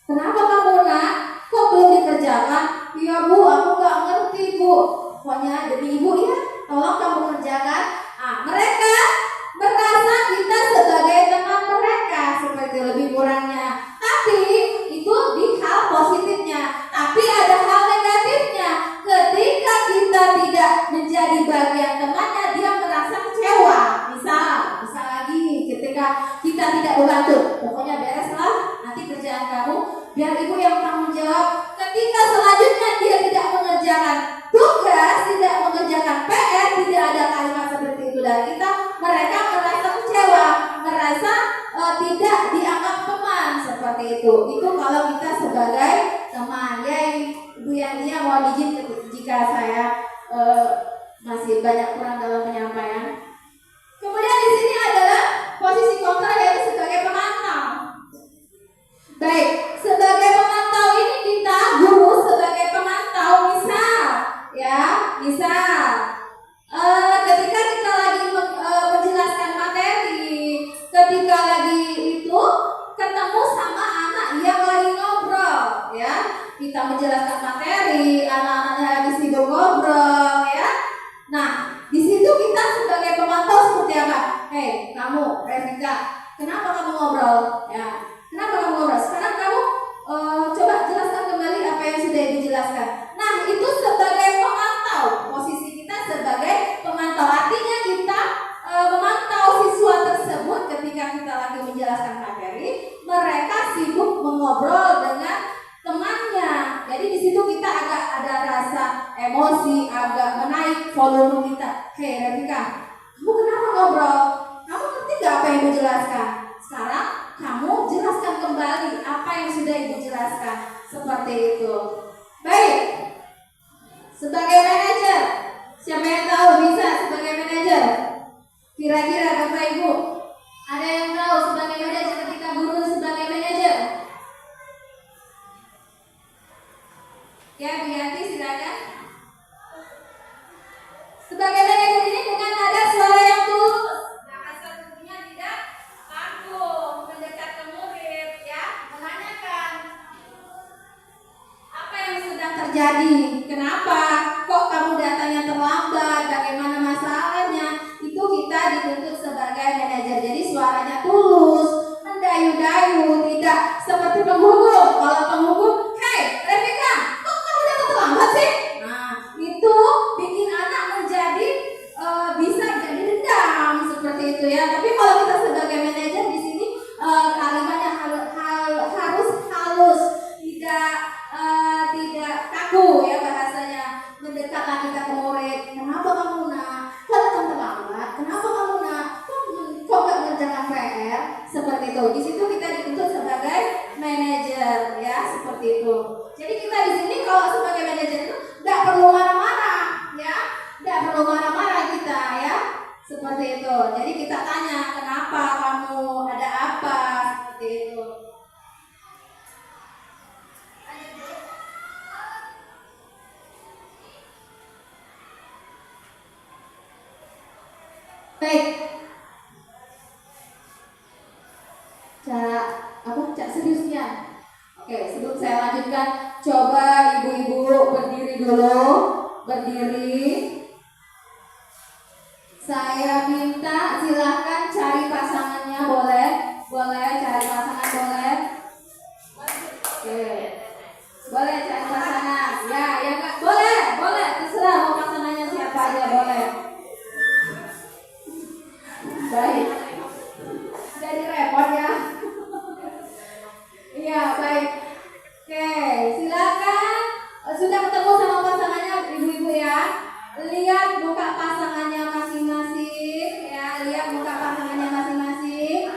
kenapa kamu nak? Kok belum dikerjakan? Iya Bu, aku gak ngerti Bu. Pokoknya demi ibu ya, tolong kamu kerjakan. Nah, mereka merasa kita sebagai teman mereka seperti lebih kurangnya. Tapi itu di hal positifnya. Tapi ada hal negatifnya. Ketika kita tidak menjadi bagian temannya, dia merasa kecewa. Misal lagi ketika kita tidak membantu, pokoknya bereslah nanti kerjaan kamu, biar ibu yang tanggung jawab. Ketika selanjutnya dia tidak mengerjakan tugas, tidak mengerjakan PR, tidak ada kalimat seperti itu dari kita, mereka merasa kecewa, merasa tidak dianggap teman seperti itu. Itu kalau kita sebagai teman, ya. Ibu Yantia mohon izin jika saya masih banyak kurang dalam penyampaian. Kemudian di sini adalah posisi kontra, yaitu sebagai pemantau. Baik, sebagai pemantau ini kita guru sebagai pemantau, misal ketika kita lagi menjelaskan materi, ketika lagi itu ketemu sama anak yang lagi ngobrol, ya. Kita menjelaskan materi, anak-anaknya lagi sibuk ngobrol, ya. Nah, di situ kita sebagai pemantau seperti apa? Hei, kamu, Revika, kenapa kamu ngobrol? Ya, kenapa kamu ngobrol? Sekarang kamu coba jelaskan kembali apa yang sudah Ibu jelaskan. Nah, itu sebagai pemantau. Posisi kita sebagai pemantau, artinya kita memantau siswa tersebut ketika kita lagi menjelaskan materi, mereka sibuk mengobrol dengan temannya. Jadi di situ kita agak ada rasa emosi, agak menaik volume kita. Hei Rafika, kamu kenapa ngobrol? Kamu ngerti gak apa yang Ibu jelaskan? Sekarang kamu jelaskan kembali apa yang sudah Ibu jelaskan. Seperti itu. Baik. Sebagai manajer, siapa yang tahu bisa sebagai manajer? Kira-kira Bapak Ibu, ada yang tahu sebagai manajer ketika guru sebagai manajer? Ya, Bu Yanti silakan. Sebagai manajer ini dengan nada suara yang tulus, bahasa tubuhnya tidak kaku, mendekat ke murid, ya, menanyakan apa yang sedang terjadi, kenapa, kok kamu datanya terlambat, bagaimana masalahnya. Itu kita dituntut sebagai manajer. Jadi suaranya tulus, mendayu-dayu, tidak seperti penghukum. Kalau penghukum, hei Rafika, kok kamu datang terlambat sih? Nah, itu bikin anak menjadi bisa jadi dendam seperti itu ya. Tapi kalau kita sebagai manajer di sini kalimatnya harus halus, tidak kaku ya bahasanya. Mendekatlah kita ke murid. Kenapa kamu nak? Kok datang terlambat? Kenapa kamu nak? Kok gak mengerjakan PR? Seperti itu. Di situ kita dituntut sebagai manajer ya, seperti itu. Jadi kita di sini kalau sebagai manajer itu nggak perlu marah-marah ya, nggak perlu marah-marah kita ya, seperti itu. Jadi kita tanya kenapa kamu, ada apa, seperti itu. Baik. Cak seriusnya. Oke, sebelum saya lanjutkan, coba ibu-ibu berdiri dulu, berdiri. Saya minta silahkan cari pasangannya, boleh cari pasangan, boleh. Oke, boleh cari pasangan. Ya nggak boleh, terserah mau pasangannya siapa aja boleh. Baik, jadi repot ya. Iya, baik. Oke, silakan. Sudah ketemu sama pasangannya ibu-ibu ya. Lihat muka pasangannya masing-masing ya, lihat muka pasangannya masing-masing.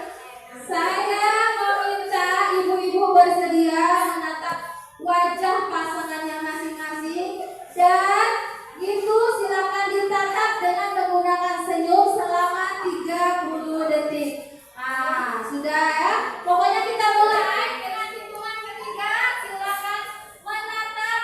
Saya meminta ibu-ibu bersedia menatap wajah pasangannya masing-masing dan itu silakan ditatap dengan menggunakan senyum selama 30 detik. Sudah ya. Pokoknya kita mulai dengan hitungan ketiga. Silakan menatap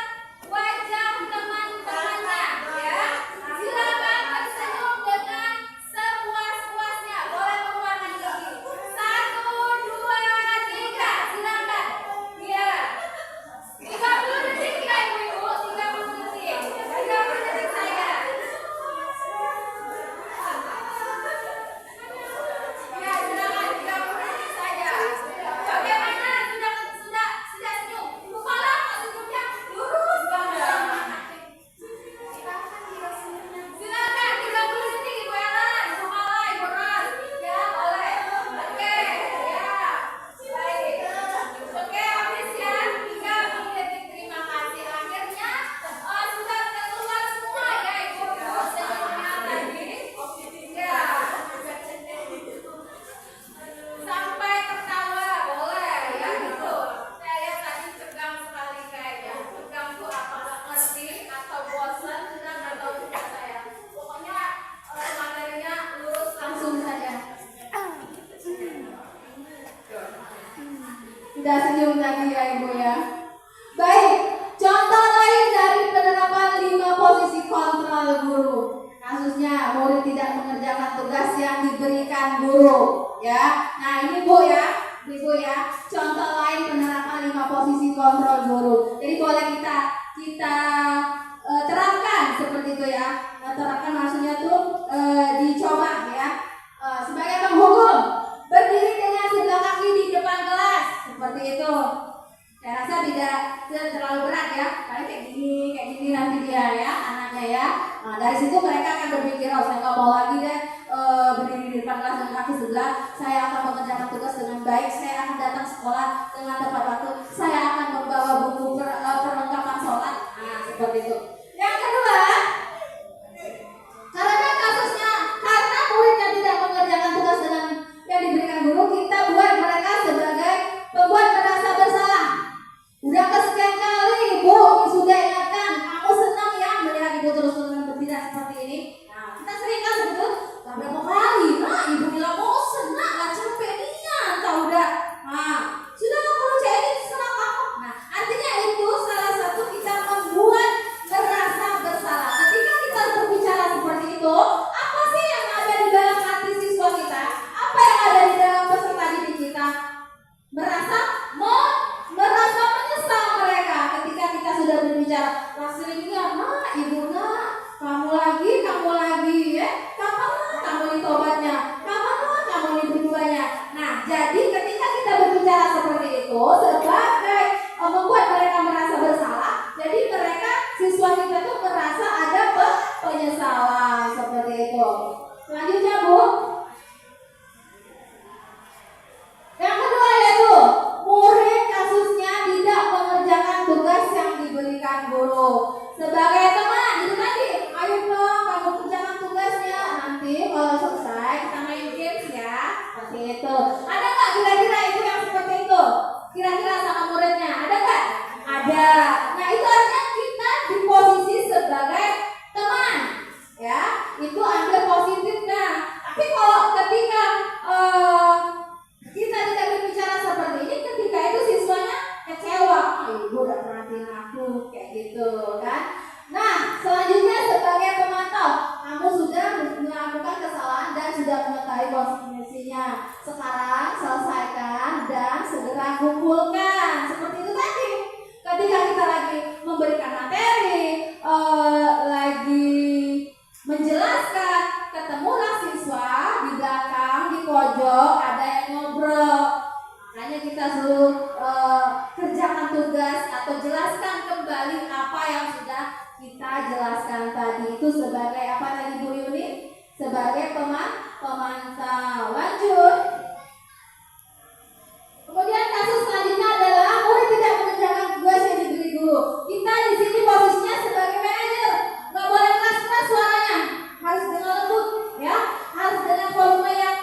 wajah teman-temannya ya. Silakan tersenyum dengan sepuas-puasnya. Boleh mengeluarkan gigi. 1, 2, 3. Silakan. Ya. 30 detik ya ibu-ibu. 30 detik. 30 detik saya. Ya, silakan 30 detik saja. Bagaimana sudah senyum? Kepala senyumnya lurus banget. Silakan 30 detik Ibu Ellen, kepala Ibu Ras. Ya, boleh. Oke, ya. Baik. Oke, habis ya. 30 detik. Terima kasih. Akhirnya sudah keluar semua ya Ibu. Senyumnya tadi. Ya. Sampai tertawa boleh ya gitu. Saya lihat tadi tegang sekali kayaknya. Tegang tuh apa nggak ngerti atau bosan sudah nggak tahu juga saya. Pokoknya materinya lurus langsung saja. Sudah senyum lagi ya Ibu ya. Baik, contoh lain dari penerapan 5 posisi kontrol guru. Kasusnya murid tidak mengerjakan tugas yang diberikan guru ya. Nah ini Bu ya, Ibu ya, contoh lain penerapan 5 posisi kontrol guru. Jadi boleh kita terapkan seperti itu ya. Terapkan maksudnya tuh dicoba ya. Sebagai penghukum, berdiri dengan sebelah kaki di depan kelas seperti itu. Saya rasa tidak terlalu berat ya, paling kayak gini dia ya, anaknya ya. Nah, dari situ mereka akan berpikir, oh saya nggak mau lagi deh berdiri di depan kelas dengan kaki sebelah. Saya akan mengerjakan tugas dengan baik. Saya akan datang sekolah dengan tepat waktu. Saya akan membawa buku perlengkapan sholat. Nah, seperti itu. Yang kedua, karena kasusnya, karena muridnya tidak mengerjakan tugas dengan yang diberikan guru, kita buat mereka sebagai pembuat merasa bersalah. Udah kesekian kali ibu sudah ingatkan, kamu senang ya melihat ibu terus-terusan bertindak seperti ini. Nah, kita sering kan begitu. Berapa kali, nah ibu bilang bosan, nak gak capek nian, tak udah. Nah, sudah lah kalau jadi terserah kamu. Nah, artinya itu salah satu kita membuat merasa bersalah. Ketika kita berbicara seperti itu, apa sih yang ada di dalam hati siswa kita? Apa yang ada di dalam peserta didik kita? Merasa menyesal mereka ketika kita sudah berbicara. Seringnya, nah ibu nak, kamu lagi ya, kapan kamu nih tobatnya, kapan kamu nih berubahnya. Nah, jadi ketika kita berbicara seperti itu sebagai membuat mereka merasa bersalah, jadi mereka siswa kita tuh merasa ada penyesalan seperti itu. Selanjutnya Bu, yang kedua yaitu murid kasusnya tidak mengerjakan tugas yang diberikan guru. Sebagai teman, itu tadi, ayo dong kamu kerjakan tugasnya. Nanti kalau selesai kita main games ya, seperti itu. Ada nggak kira-kira itu yang seperti itu? Kira-kira sama muridnya, ada nggak? Ada. Nah itu artinya kita di posisi sebagai teman, ya. Itu ambil positifnya. Tapi kalau ketika kita tidak berbicara seperti ini, ketika itu siswanya kecewa, ibu udah perhatiin aku kayak gitu kan. Nah, selanjutnya sebagai pemantau, kamu sudah melakukan kesalahan dan sudah mengetahui konsekuensinya. Sekarang selesaikan dan segera kumpulkan. Seperti itu tadi. Ketika kita lagi memberikan materi, lagi menjelaskan, ketemulah siswa di belakang, di pojok ada yang ngobrol. Makanya kita suruh kerjakan tugas atau jelaskan kembali apa yang sudah kita jelaskan tadi. Itu sebagai apa tadi Bu Yuni? Sebagai pemantau. Lanjut. Kemudian kasus selanjutnya adalah murid tidak mengerjakan tugas yang diberi guru. Kita di sini posisinya sebagai manajer, nggak boleh keras-keras suaranya, harus dengan lembut, ya, harus dengan volume yang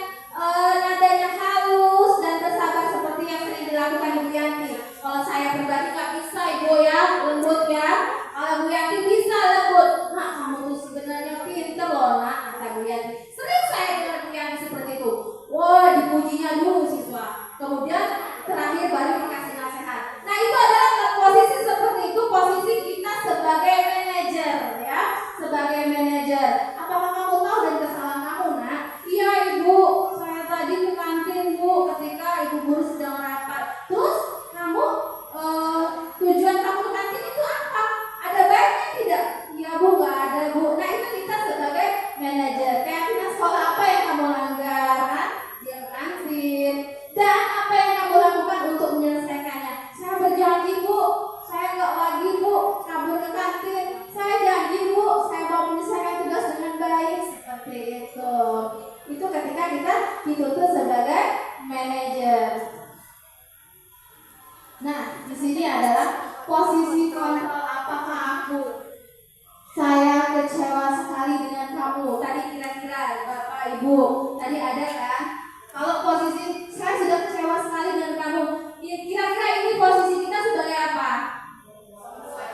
nadanya halus dan bersabar seperti yang sering dilakukan Ibu Yanti. Kalau saya pribadi nggak bisa Ibu ya, lembut ya. Kalau Bu Yanti bisa lembut. Nah, kamu tuh sebenarnya pinter loh nak, kata Bu Yanti. Sering saya dengar Bu Yanti seperti itu. Wah, dipujinya dulu siswa. Kemudian terakhir baru dikasih nasihat. Nah, itu adalah posisi seperti itu, posisi kita sebagai manajer ya, sebagai manajer. Apakah kamu tahu dari kesalahan kamu nak? Iya Ibu, saya tadi ke kantin Bu ketika Ibu guru sedang rapat. Terus kamu tujuan kamu ke kantin itu apa? Ada baiknya tidak? Iya Bu, nggak ada Bu. Nah itu kita sebagai manajer. Kayak kita sekolah apa yang kamu langgar? Kan? Dia ke kantin. Dan apa yang kamu lakukan untuk menyelesaikannya? Saya berjanji Bu, saya nggak lagi Bu kabur ke kantin. Saya janji Bu, saya mau menyelesaikan tugas dengan baik. Seperti itu. Itu ketika kita dituntut sebagai manajer. Nah, di sini adalah posisi kontrol. Apakah saya kecewa sekali dengan kamu? Tadi kira-kira Bapak Ibu tadi ada kan? Kalau posisi saya sudah kecewa sekali dengan kamu, kira-kira ini posisi kita sebagai apa?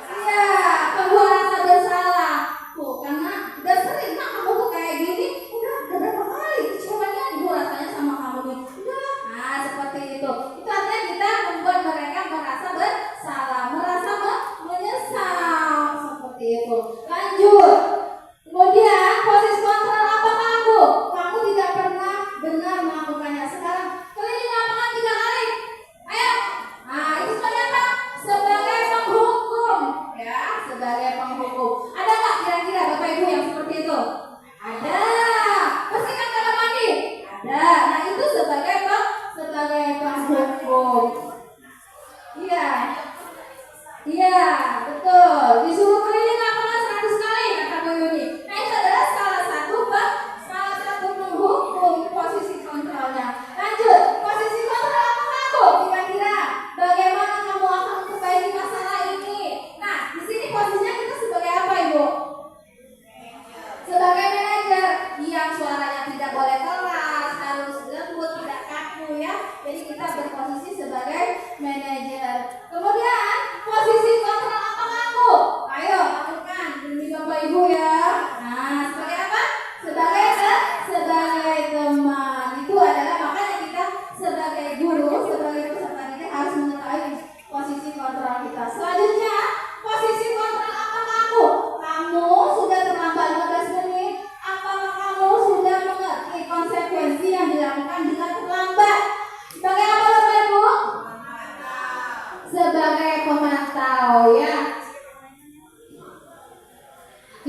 Iya, pembuat rasa bersalah. Tuh, karena udah sering nak kamu tuh kayak gini, udah berapa kali kecewanya Ibu rasanya sama kamu nih. Udah, nah seperti itu. Itu artinya kita membuat mereka merasa bersalah, merasa menyesal seperti itu. Lanjut. Kemudian posisi kontrol apakah aku? Kamu tidak pernah benar melakukannya. Sekarang keliling lapangan 3 kali. Ayo. Nah itu sebagai apa? Sebagai penghukum, ya, sebagai penghukum. Ada nggak kira-kira Bapak Ibu yang seperti itu? Ada. Bersihkan kamar mandi? Ada. Nah itu sebagai penghukum. Iya. Iya, betul. Disuruh keliling lapangan 100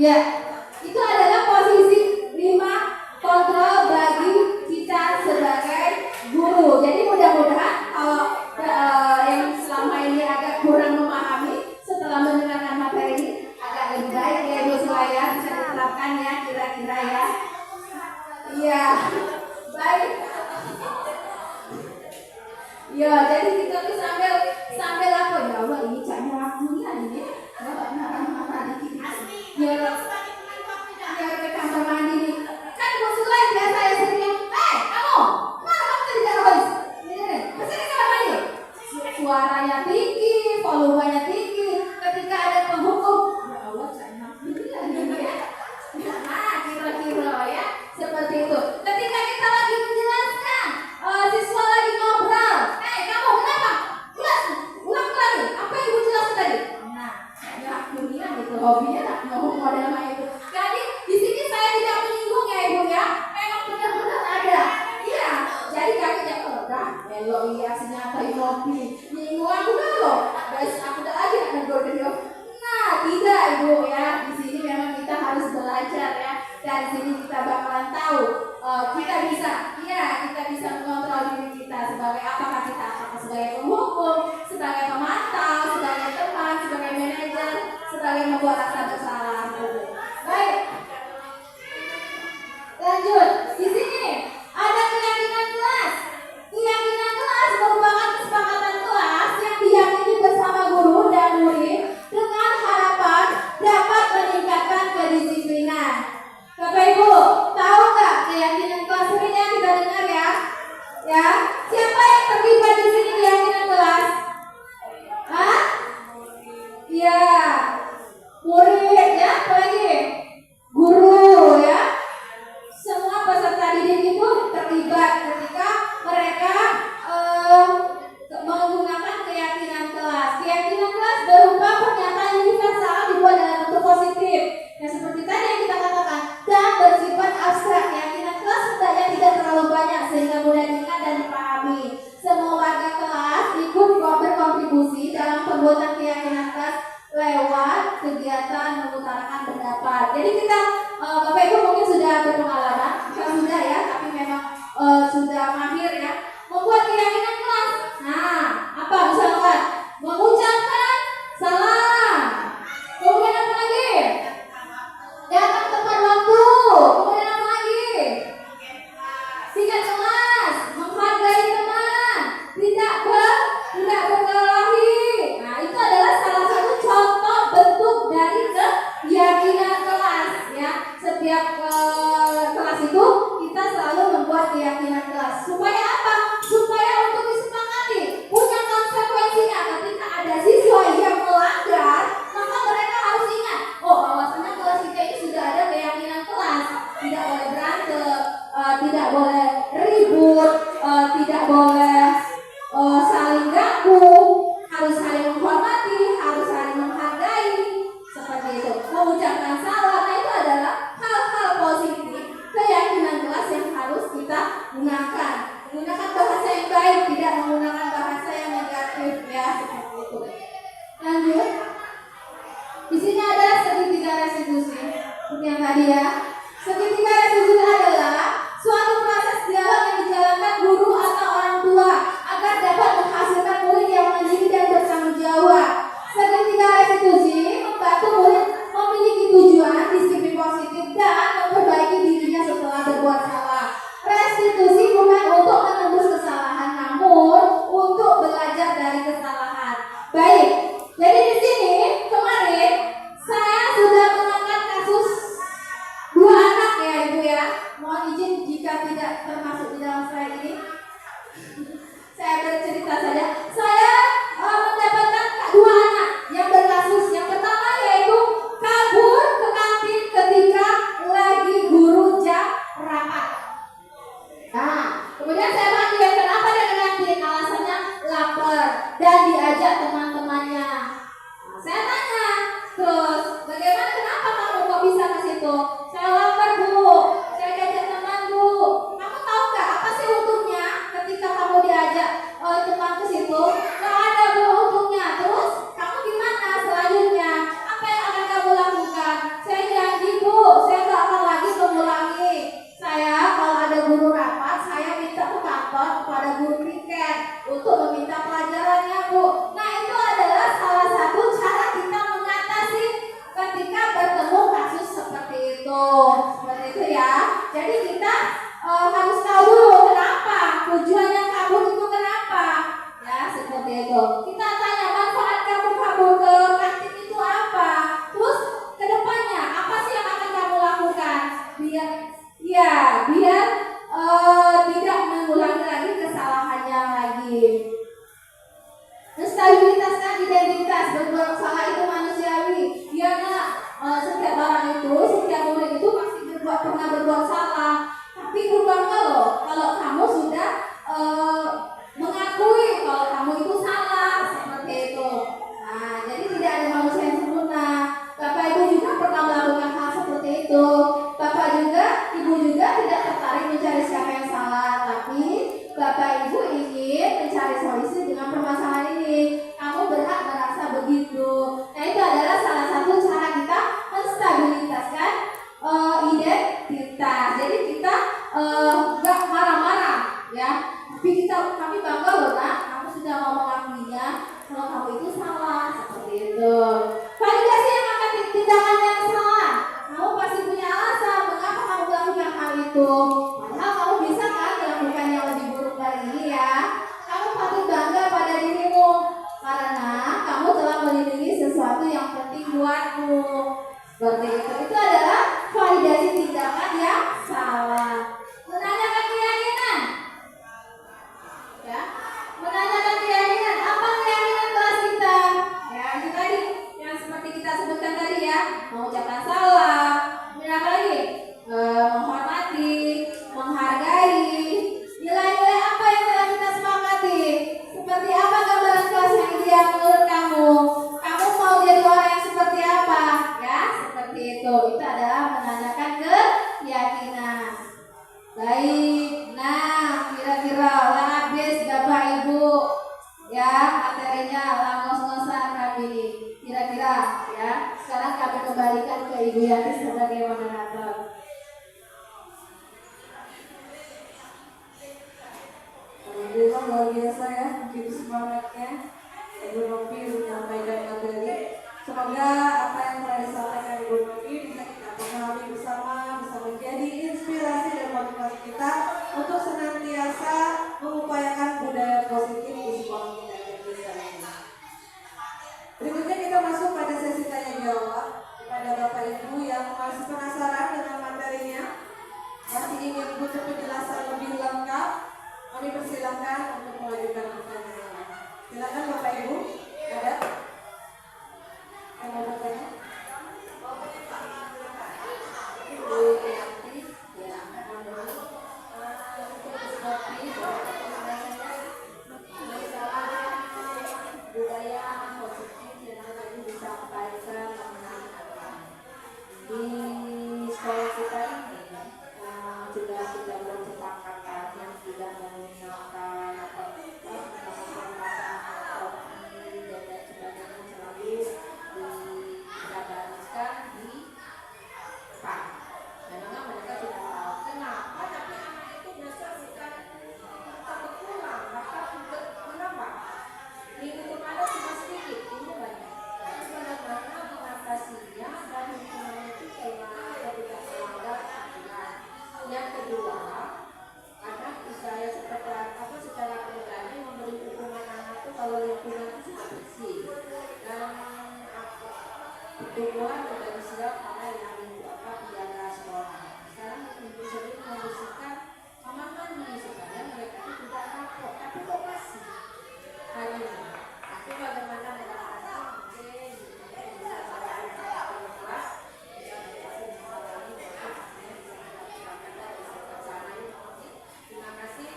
Ya, itu adalah posisi 5 kontrol bagi kita sebagai guru. Jadi mudah-mudahan kalau yang selama ini agak kurang memahami, setelah mendengarkan materi ini agak lebih baik ya Ibu Sulaya, bisa diterapkan ya kira-kira ya. Iya, baik. Ya, jadi kita tuh sambil apa ya Allah, ini caknya waktunya ini. Ya ke kamar mandi nih. Kan Ibu Sulaya biasa ya seringnya, kamu, mana kamu tadi teroris? Kesini kamar mandi. Suaranya tinggi, volumenya tinggi. Ketika ada penghukum, ya Allah caknya waktunya. Nah, kira-kira ya seperti itu. Ketika kita lagi menjelaskan, siswa lagi ngobrol, kamu kenapa? Ulang lagi. Apa yang Ibu jelaskan tadi? Nah, ya dunia gitu hobinya nak ngomong model kayak itu. Jadi di sini saya tidak menyinggung ya Ibu ya. Memang benar-benar ada. Iya. Jadi kakinya udah belok iya senyatai kopi. Nyinggung aku dah loh. Guys, aku udah lagi nak negur dia. Nah, tidak Ibu ya. Di sini memang kita harus belajar ya. Dari sini kita bakalan tahu kita bisa mengontrol diri kita sebagai apakah sebagai penghukum, sebagai pemantau, sebagai teman, sebagai manajer, sebagai membuat rasa bersalah. Baik, lanjut. Di sini ada keyakinan kelas. Keyakinan kelas merupakan kesepakatan kelas yang diyakini bersama guru dan murid dengan harapan dapat meningkatkan kedisiplinan. Bapak Ibu, tahu nggak keyakinan kelas ini yang kita dengar ya? Ya, siapa yang terlibat di sini keyakinan kelas? Hah? Iya, murid ya, apa lagi? Guru ya. Semua peserta didik itu terlibat ketika mereka menggunakan keyakinan kelas. Keyakinan kelas berupa pernyataan universal dibuat dalam bentuk positif. Ya seperti tadi yang kita katakan, dan bersifat abstrak. Keyakinan kelas hendaknya tidak terlalu banyak sehingga mudah diingat dan dipahami. Semua warga kelas ikut berkontribusi dalam pembuatan keyakinan kelas lewat kegiatan mengutarakan pendapat. Jadi kita Bapak Ibu mungkin sudah berpengalaman, sudah ya, tapi memang sudah mahir ya membuat keyakinan kelas. Nah, apa misalkan mengucapkan salam, kemudian apa lagi? Datang tepat waktu, kemudian apa lagi? Singkat kelas, menghargai teman, tidak berkelahi. Nah, itu adalah salah satu contoh bentuk dari keyakinan kelas ya. Setiap kelas itu kita selalu membuat keyakinan kelas. Supaya apa? Supaya untuk disepakati, punya konsekuensinya. Ketika ada siswa yang melanggar, maka mereka harus ingat, bahwasanya kelas kita ini sudah ada keyakinan kelas. Tidak boleh berantem, tidak boleh ribut, tidak boleh saling ganggu, harus saling menghormati, harus saling menghargai, seperti itu. Mengucapkan salam, nah itu adalah hal-hal positif keyakinan kelas yang harus kita gunakan. Menggunakan bahasa yang baik, tidak menggunakan bahasa yang negatif ya, seperti itu. Lanjut. Di sini ada segitiga restitusi, seperti yang tadi ya. Segitiga restitusi adalah suatu proses dialog yang dijalankan guru atau orang tua agar dapat menghasilkan murid yang mandiri dan bertanggung jawab. Segitiga restitusi membantu murid memiliki tujuan, disiplin positif dan memperbaiki dirinya setelah berbuat salah. Restitusi bukan untuk menembus kesalahan, namun untuk belajar dari kesalahan. Baik, jadi di sini kemarin saya sudah mengangkat kasus 2 anak ya Ibu ya. Mohon izin jika tidak termasuk di dalam slide ini. Saya bercerita saja. Saya mendapatkan 2 anak yang berkasus. Yang pertama yaitu kabur ke kantin ketika lagi guru jam rapat. Nah, kemudian saya panggil, kenapa dia ke kantin? Alasannya lapar dan diajak teman-temannya. Nah, saya tanya, terus bagaimana, kenapa kamu kok bisa ke situ? Saya lapar Bu, saya diajak teman Bu. Kamu tahu nggak apa sih untungnya ketika kamu diajak teman ke situ? Nggak ada Bu untungnya. Terus kamu gimana selanjutnya? Apa yang akan kamu lakukan? Saya itu. Seperti itu ya. Jadi kita harus tahu dulu kenapa tujuannya kabur itu kenapa. Ya, seperti itu. Kita tanya manfaat kamu kabur ke kantin itu apa? Terus kedepannya apa sih yang akan kamu lakukan? Biar tidak mengulangi lagi kesalahannya lagi. Stabilitas kan identitas, berbuat salah itu manusiawi. Setiap orang itu, setiap murid itu pasti pernah berbuat salah. Tapi berbangga loh kalau kamu sudah mengakui kalau kamu itu salah, seperti itu. Nah, jadi tidak ada manusia yang sempurna. Bapak Ibu juga pernah melakukan hal seperti itu. Bapak juga, Ibu juga tidak tertarik mencari siapa yang salah, tapi Bapak Ibu ingin mencari solusi dengan permasalahan ini. Kamu berhak merasa begitu. Nah, itu adalah salah satu cara kita menstabilitaskan identitas. Jadi kita gak marah-marah, ya. Tapi kami bangga loh, nak, kamu sudah mau mengakuinya kalau kamu itu salah, seperti itu. Validasi yang akan tindakan yang salah. Kamu pasti punya alasan mengapa kamu melakukan hal itu. Padahal kamu bisa kan melakukan yang lebih buruk dari ini ya. Kamu patut bangga pada dirimu karena kamu telah melindungi sesuatu yang penting buatmu. Seperti itu. Itu adalah validasi tindakan yang salah. Menanyakan keyakinan. Ya. Menanyakan keyakinan. Apa keyakinan kelas kita? Ya, itu tadi yang seperti kita sebutkan tadi ya. Mengucapkan salah. Apa lagi? Menghormati, menghargai. Nilai-nilai apa yang telah kita sepakati? Seperti apa gambaran kelas yang ideal menurut kamu? Kamu mau jadi orang yang seperti apa? Ya, seperti itu. Itu adalah menanyakan keyakinan. Baik. Nah, kira-kira habis Bapak Ibu ya materinya ngos-ngosan kami ini. Kira-kira ya. Sekarang kami kembalikan ke Ibu Yati sebagai moderator. Alhamdulillah luar biasa ya, begitu semangatnya Ibu Novi menyampaikan materi. Semoga apa yang telah disampaikan Ibu Novi bisa kita pahami bersama, bisa menjadi inspirasi dan motivasi kita untuk senantiasa mengupayakan budaya positif di sekolah kita dan desa ini. Berikutnya kita masuk pada sesi tanya jawab kepada Bapak Ibu yang masih penasaran dengan materinya, masih ingin butuh penjelasan lebih lengkap. Kami persilahkan untuk mengajukan pertanyaan. Silakan Bapak Ibu, ada yang mau bertanya? Ibu Yanti, ya, budaya positif yang tadi disampaikan di sekolah kita ini juga sudah berkesepakatan yang sudah menggunakan dan sebagainya selalu dijabarkan di PAN. Memang mereka sudah tahu kenapa, tapi anak itu biasa bukan takut pulang, bahkan juga menambah. Minggu kemarin cuma sedikit, ini banyak. Terus benar-benar mengatasinya dan hukumannya itu telah tidak melanggar aturan. Yang kedua, anak saya secara pribadi memberi hukuman anak itu kalau lingkungan itu sudah bersih dan pertumbuhan menjadi siap karena yang penjaga sekolah. Sekarang ibu sering membersihkan kamar mandi supaya mereka itu tidak takut, tapi kok masih hal ini. Tapi bagaimana mengatasi mungkin bisa saya kelas. Terima kasih.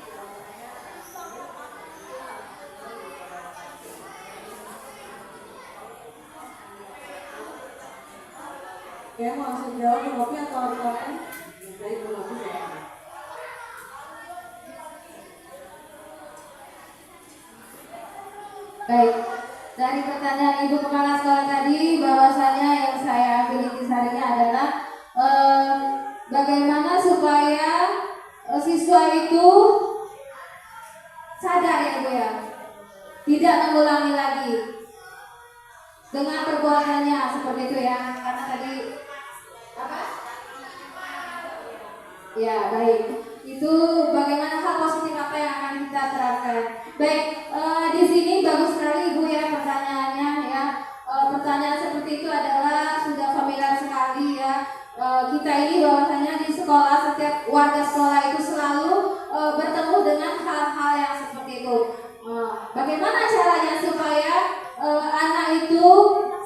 Oke, mau langsung jawab Bu Novi atau apa? Baik, Bu Novi ya. Baik, dari pertanyaan Ibu Kepala Sekolah tadi, bahwasanya yang saya ambil intisarinya adalah bagaimana supaya siswa itu sadar ya Bu ya, tidak mengulangi lagi dengan perbuatannya seperti itu ya. Karena tadi apa? Ya, baik. Itu bagaimana hal positif apa yang akan kita terapkan. Baik, di sini bagus sekali Ibu ya pertanyaannya ya. Pertanyaan seperti itu adalah sudah familiar sekali ya. Kita ini bahwasanya di sekolah, setiap warga sekolah itu selalu bertemu dengan hal-hal yang seperti itu. Bagaimana caranya supaya anak itu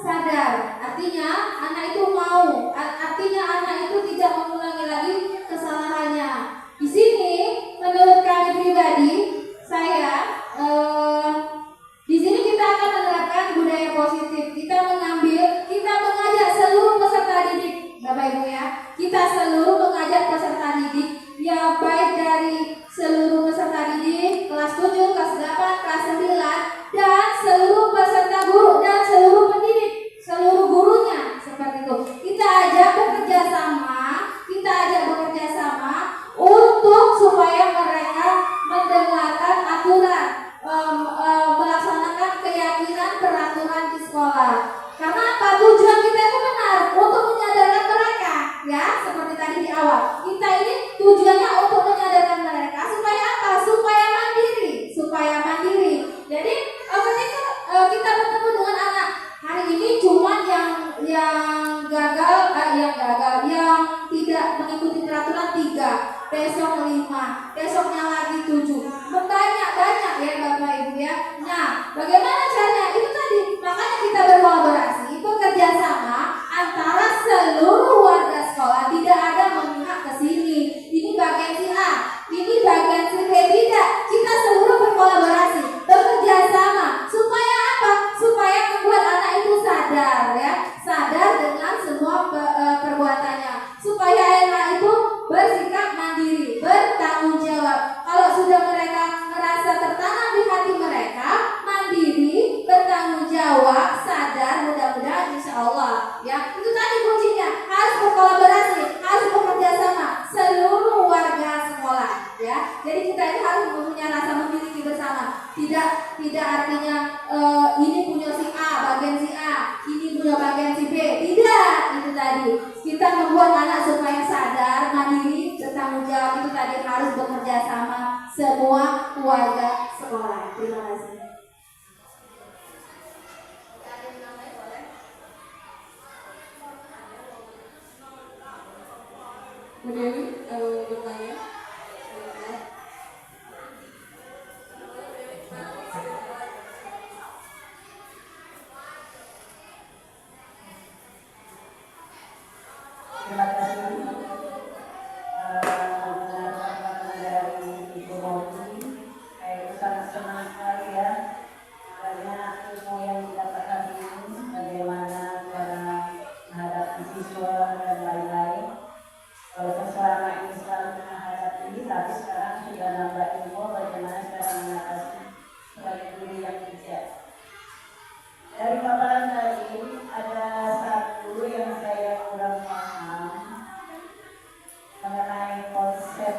sadar, artinya anak itu mau, artinya anak itu tidak mengulangi lagi kesalahannya. Di sini menurut kami pribadi, saya di sini kita akan menerapkan budaya positif. Kita mengajak seluruh peserta didik, Bapak Ibu ya. Kita seluruh mengajak peserta didik, ya baik dari seluruh peserta didik kelas 7, kelas 8, kelas 9, dan seluruh peserta guru dan seluruh pendidik, seluruh gurunya seperti itu. Kita ajak bekerja sama untuk supaya mereka mendengarkan aturan, melaksanakan keyakinan peraturan di sekolah. Karena apa? Tujuan kita itu benar untuk menyadarkan mereka, ya seperti tadi di awal. Kita ini tujuannya untuk menyadarkan mereka supaya apa? Supaya mandiri. Jadi ketika kita bertemu dengan anak hari ini cuma yang gagal, yang tidak mengikuti peraturan 3, besok 5, besoknya lagi 7, banyak ya Bapak Ibu ya. Nah, bagaimana caranya? Itu tadi, makanya kita berkolaborasi, bekerja sama antara seluruh warga sekolah, tidak ada memihak ke sini. Ini bagian si A, ini bagian si B, tidak. Kita seluruh berkolaborasi, bekerja sama. Supaya apa? Supaya membuat anak itu sadar ya, sadar dengan semua perbuatannya. Supaya anak itu bersikap mandiri, bertanggung jawab. Kalau sudah mereka merasa tertanam di hati mereka, mandiri, bertanggung jawab, sadar, mudah-mudahan insya Allah ya. Itu tadi kuncinya, harus berkolaborasi, harus bekerja sama seluruh warga sekolah ya. Jadi kita ini harus mempunyai rasa memiliki bersama. Tidak artinya ini punya si A, bagian si A, ini punya bagian si B. Tidak, itu tadi. Kita membuat anak supaya sadar, mandiri, bertanggung jawab. Itu tadi harus bekerja sama semua warga sekolah. Terima kasih. Bu Dewi bertanya. Terima kasih dari Ibu Maudi. Saya sangat senang sekali ya, banyak ilmu yang didapat hari ini, bagaimana cara menghadapi siswa dan lain-lain. Walaupun selama ini selalu menghadapi, tapi sekarang sudah nambah ilmu bagaimana cara mengatasi sebagai guru yang bijak. Dari paparan tadi ada satu yang saya kurang paham mengenai konsep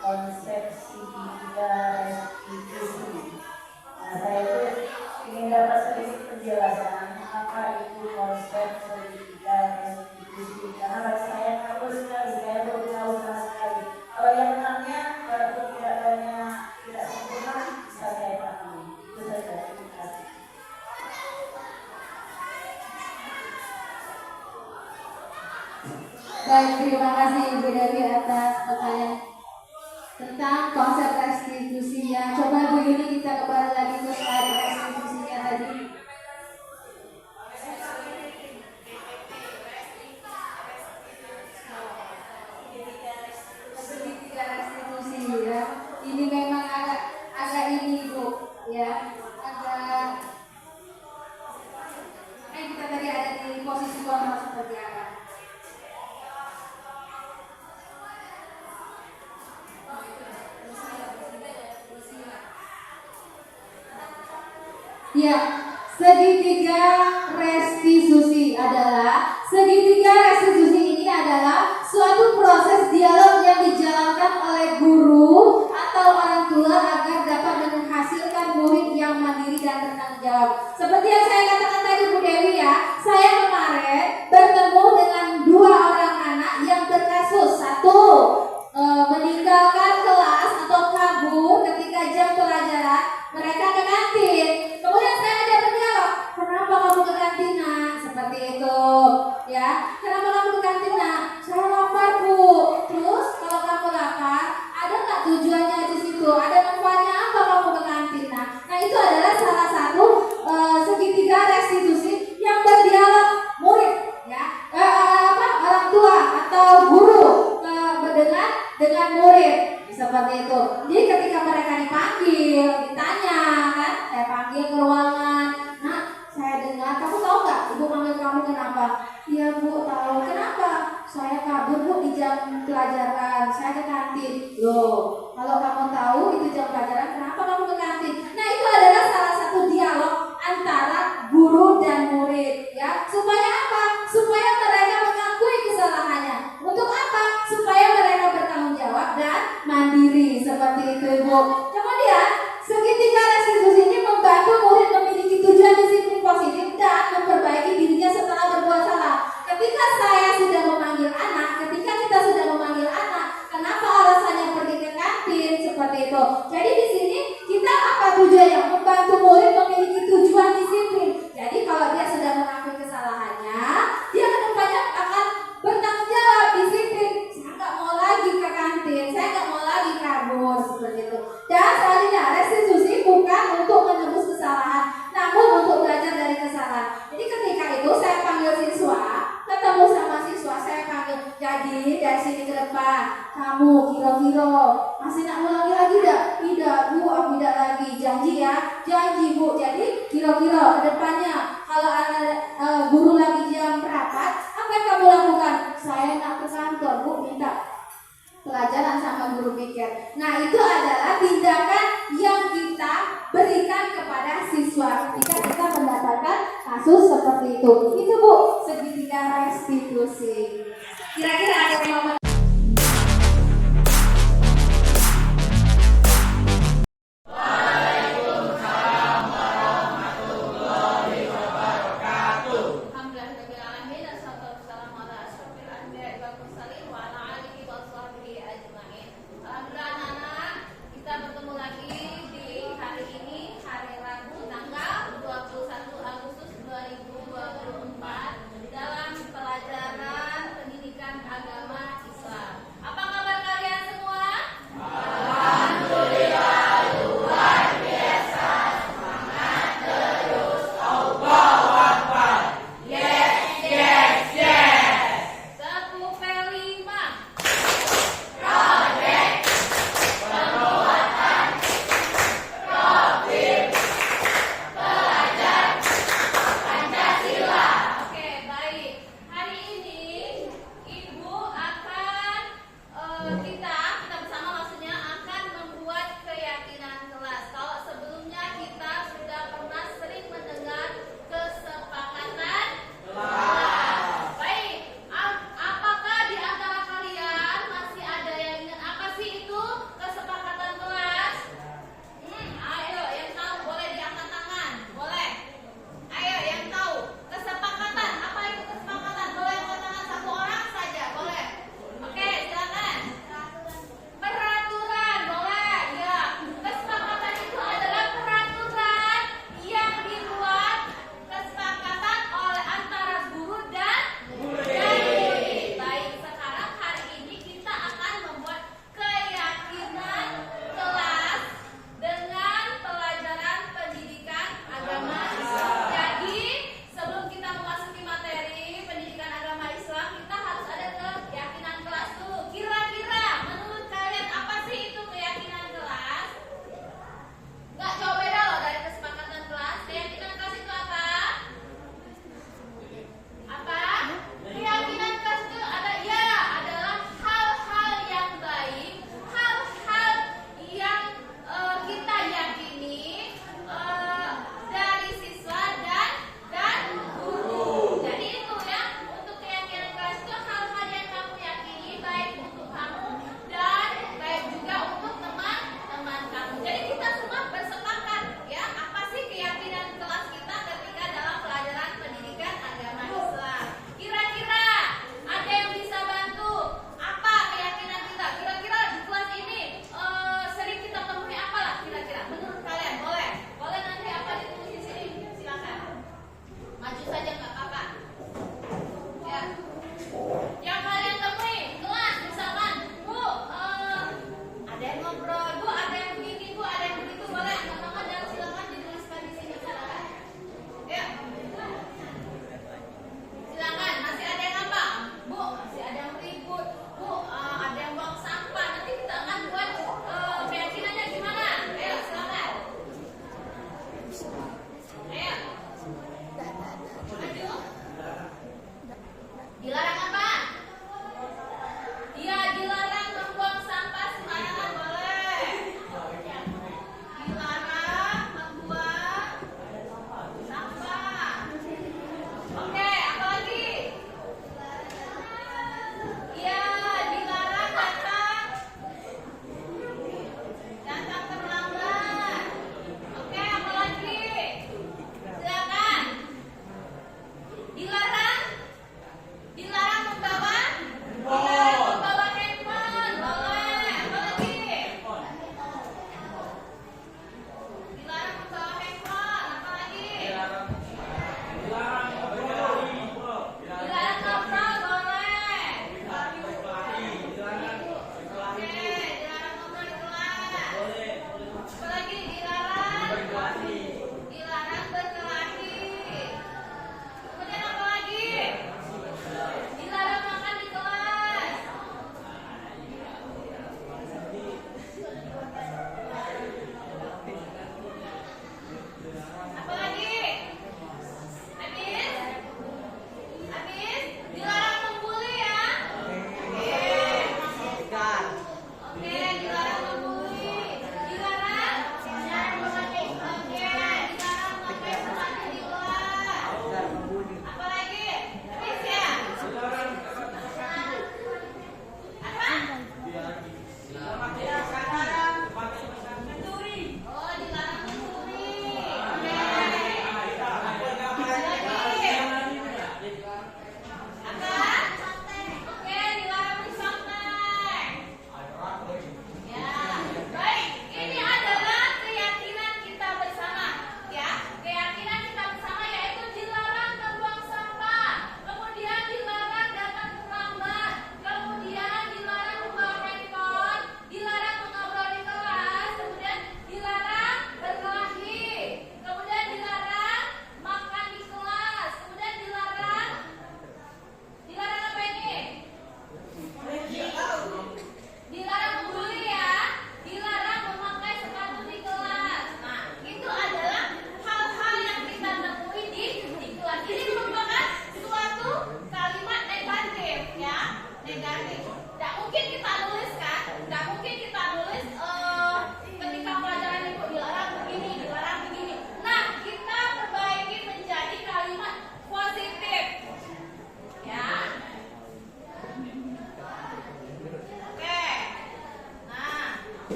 segitiga restitusi. Nah, saya itu ingin dapat sedikit penjelasan apa itu konsep segitiga restitusi. Karena bagi saya kabur sekali, saya belum tahu sama sekali. Kalau yang menangnya walaupun tidak sempurna bisa saya pahami. Itu saja. Terima kasih. Baik, terima kasih Ibu Dewi atas pertanyaan tentang konsep restitusi ya. Coba Bu Yuni kita kembali lagi ke slide restitusinya tadi. Segitiga restitusi ya. Ini memang agak ini Bu ya. Kita tadi ada di posisi kontrol seperti apa? Ya, segitiga restitusi ini adalah suatu proses dialog yang dijalankan oleh guru atau orang tua agar dapat menghasilkan murid yang mandiri dan bertanggung jawab. Seperti yang saya katakan tadi Bu Dewi ya, saya kemarin bertemu dengan 2 orang anak yang berkasus. Satu, guru dengan murid seperti itu. Jadi ketika mereka dipanggil, ditanya kan, saya panggil ke ruangan, nah saya dengar, kamu tahu nggak ibu panggil kamu kenapa? Iya bu tahu. Kenapa? Saya kabur bu di jam pelajaran, saya ke kantin. Loh, kalau kamu tahu itu jam pelajaran, kenapa kamu ke kantin? Nah itu adalah salah satu dialog antara guru dan murid, ya. Supaya apa? Supaya mereka mengakui kesalahannya. Untuk apa? Supaya mereka bertanggung jawab dan mandiri, seperti itu ibu. Kemudian segitiga restitusi ini membantu murid memiliki tujuan disiplin positif dan memperbaiki dirinya setelah berbuat salah. Ketika saya sudah memanggil anak, ketika kita sudah memanggil anak, kenapa alasannya pergi ke kantin seperti itu? Jadi di sini kita apa tujuannya? Membantu murid memiliki tujuan disiplin. Jadi kalau dia sudah mengakui kesalahannya, dia kedepannya akan bertanggung jawab disiplin. Saya nggak mau lagi ke kantin, saya nggak mau lagi kabur seperti itu. Dan selanjutnya restitusi bukan untuk menebus kesalahan, namun untuk belajar dari kesalahan. Jadi ketika itu saya panggil siswa, ketemu sama siswa, saya panggil, jadi dari sini ke depan kamu kira-kira masih nak ulangi lagi tidak? Tidak bu, aku tidak lagi. Janji ya, janji bu. Jadi kira-kira ke depannya kalau ada guru lagi jam rapat, apa yang kamu lakukan? Saya nak ke kantor bu, minta pelajaran sama guru pikir. Nah itu adalah tindakan yang kita berikan kepada siswa ketika kita mendapatkan kasus seperti itu. Itu bu, segitiga restitusi. Kira-kira ada yang mau